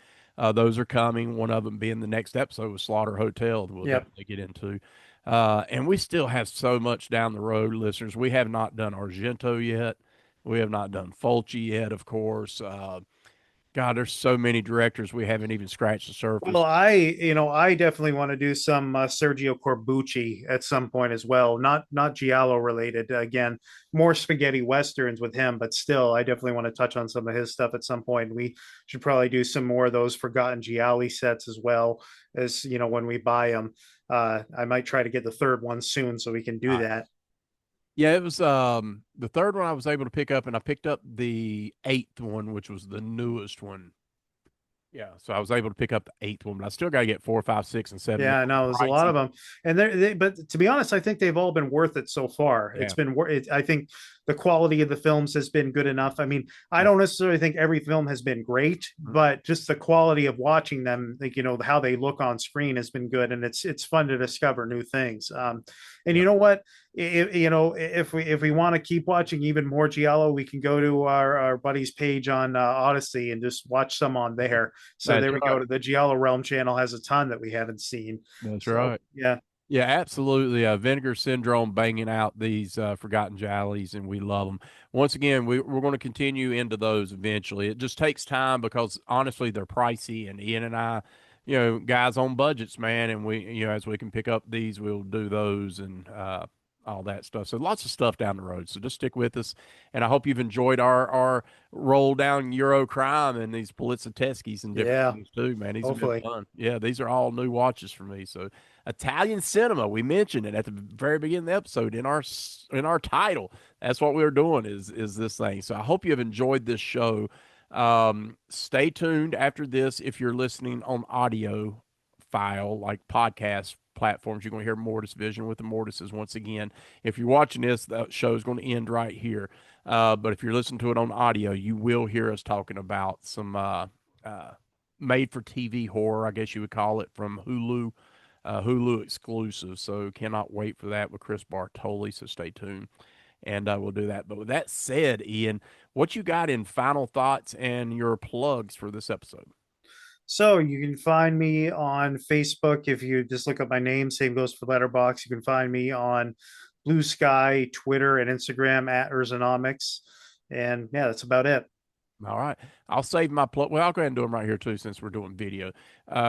Those are coming. One of them being the next episode with Slaughter Hotel that we'll Yep. definitely get into. And we still have so much down the road, listeners. We have not done Argento yet. We have not done Fulci yet, of course. God, there's so many directors we haven't even scratched the Well, surface. I definitely want to do some Sergio Corbucci at some point as well. Not giallo related. Again, more spaghetti westerns with him, but still, I definitely want to touch on some of his stuff at some point. We should probably do some more of those forgotten gialli sets as well as when we buy them. I might try to get the third one soon so we can do that. Yeah, it was the third one I was able to pick up, and I picked up the eighth one, which was the newest one. Yeah, so I was able to pick up the eighth one, but I still got to get 4, 5, 6, and 7. Yeah, no, there's a lot of them, and but to be honest, I think they've all been worth it so far. Yeah. It's been I think the quality of the films has been good enough. I mean, I don't necessarily think every film has been great, but just the quality of watching them, like how they look on screen, has been good, and it's fun to discover new things. And you know what? If we want to keep watching even more giallo, we can go to our buddy's page on Odyssey and just watch some on there. So That's there we right. go. The Giallo Realm channel has a ton that we haven't seen. That's So, right. yeah. Yeah, absolutely. Vinegar Syndrome banging out these forgotten jollies, and we love them. Once again, we're going to continue into those eventually. It just takes time because honestly, they're pricey, and Ian and I, guys on budgets, man, and we, as we can pick up these, we'll do those and all that stuff. So lots of stuff down the road. So just stick with us, and I hope you've enjoyed our roll down Euro crime and these Poliziotteschi's and different things too, man. These have been Hopefully. fun. Yeah, these are all new watches for me. So Italian cinema. We mentioned it at the very beginning of the episode in our title. That's what we were doing is this thing. So I hope you have enjoyed this show. Stay tuned after this. If you're listening on audio file like podcast platforms, you're going to hear Mortis Vision with the Mortises once again. If you're watching this, the show is going to end right here. But if you're listening to it on audio, you will hear us talking about some made for TV horror, I guess you would call it, from Hulu. Hulu exclusive, so cannot wait for that with Chris Bartoli. So stay tuned, and we'll do that. But with that said, Ian, what you got in final thoughts and your plugs for this episode? So you can find me on Facebook if you just look up my name. Same goes for Letterboxd. You can find me on Blue Sky, Twitter, and Instagram at Urzanomics. And yeah, that's about it. All right. I'll save my plug. Well, I'll go ahead and do them right here too, since we're doing video.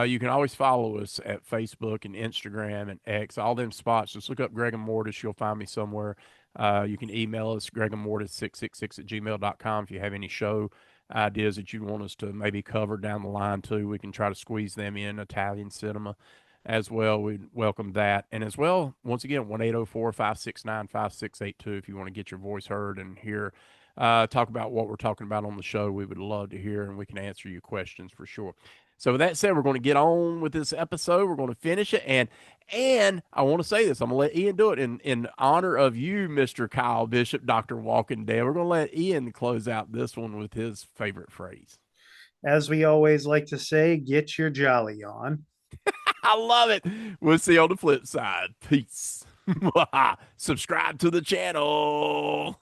You can always follow us at Facebook and Instagram and X, all them spots. Just look up GregaMortis. You'll find me somewhere. You can email us, GregaMortis666@gmail.com, if you have any show ideas that you want us to maybe cover down the line too. We can try to squeeze them in. Italian cinema as well. We'd welcome that. And as well, once again, 1-804-569-5682 if you want to get your voice heard and hear talk about what we're talking about on the show. We would love to hear, and we can answer your questions for sure. So with that said, we're going to get on with this episode. We're going to finish it, and I want to say this. I'm going to let Ian do it in honor of you, Mr. Kyle Bishop, Dr. Walking Dead. We're going to let Ian close out this one with his favorite phrase. As we always like to say, get your jolly on. I love it. We'll see you on the flip side. Peace. Subscribe to the channel.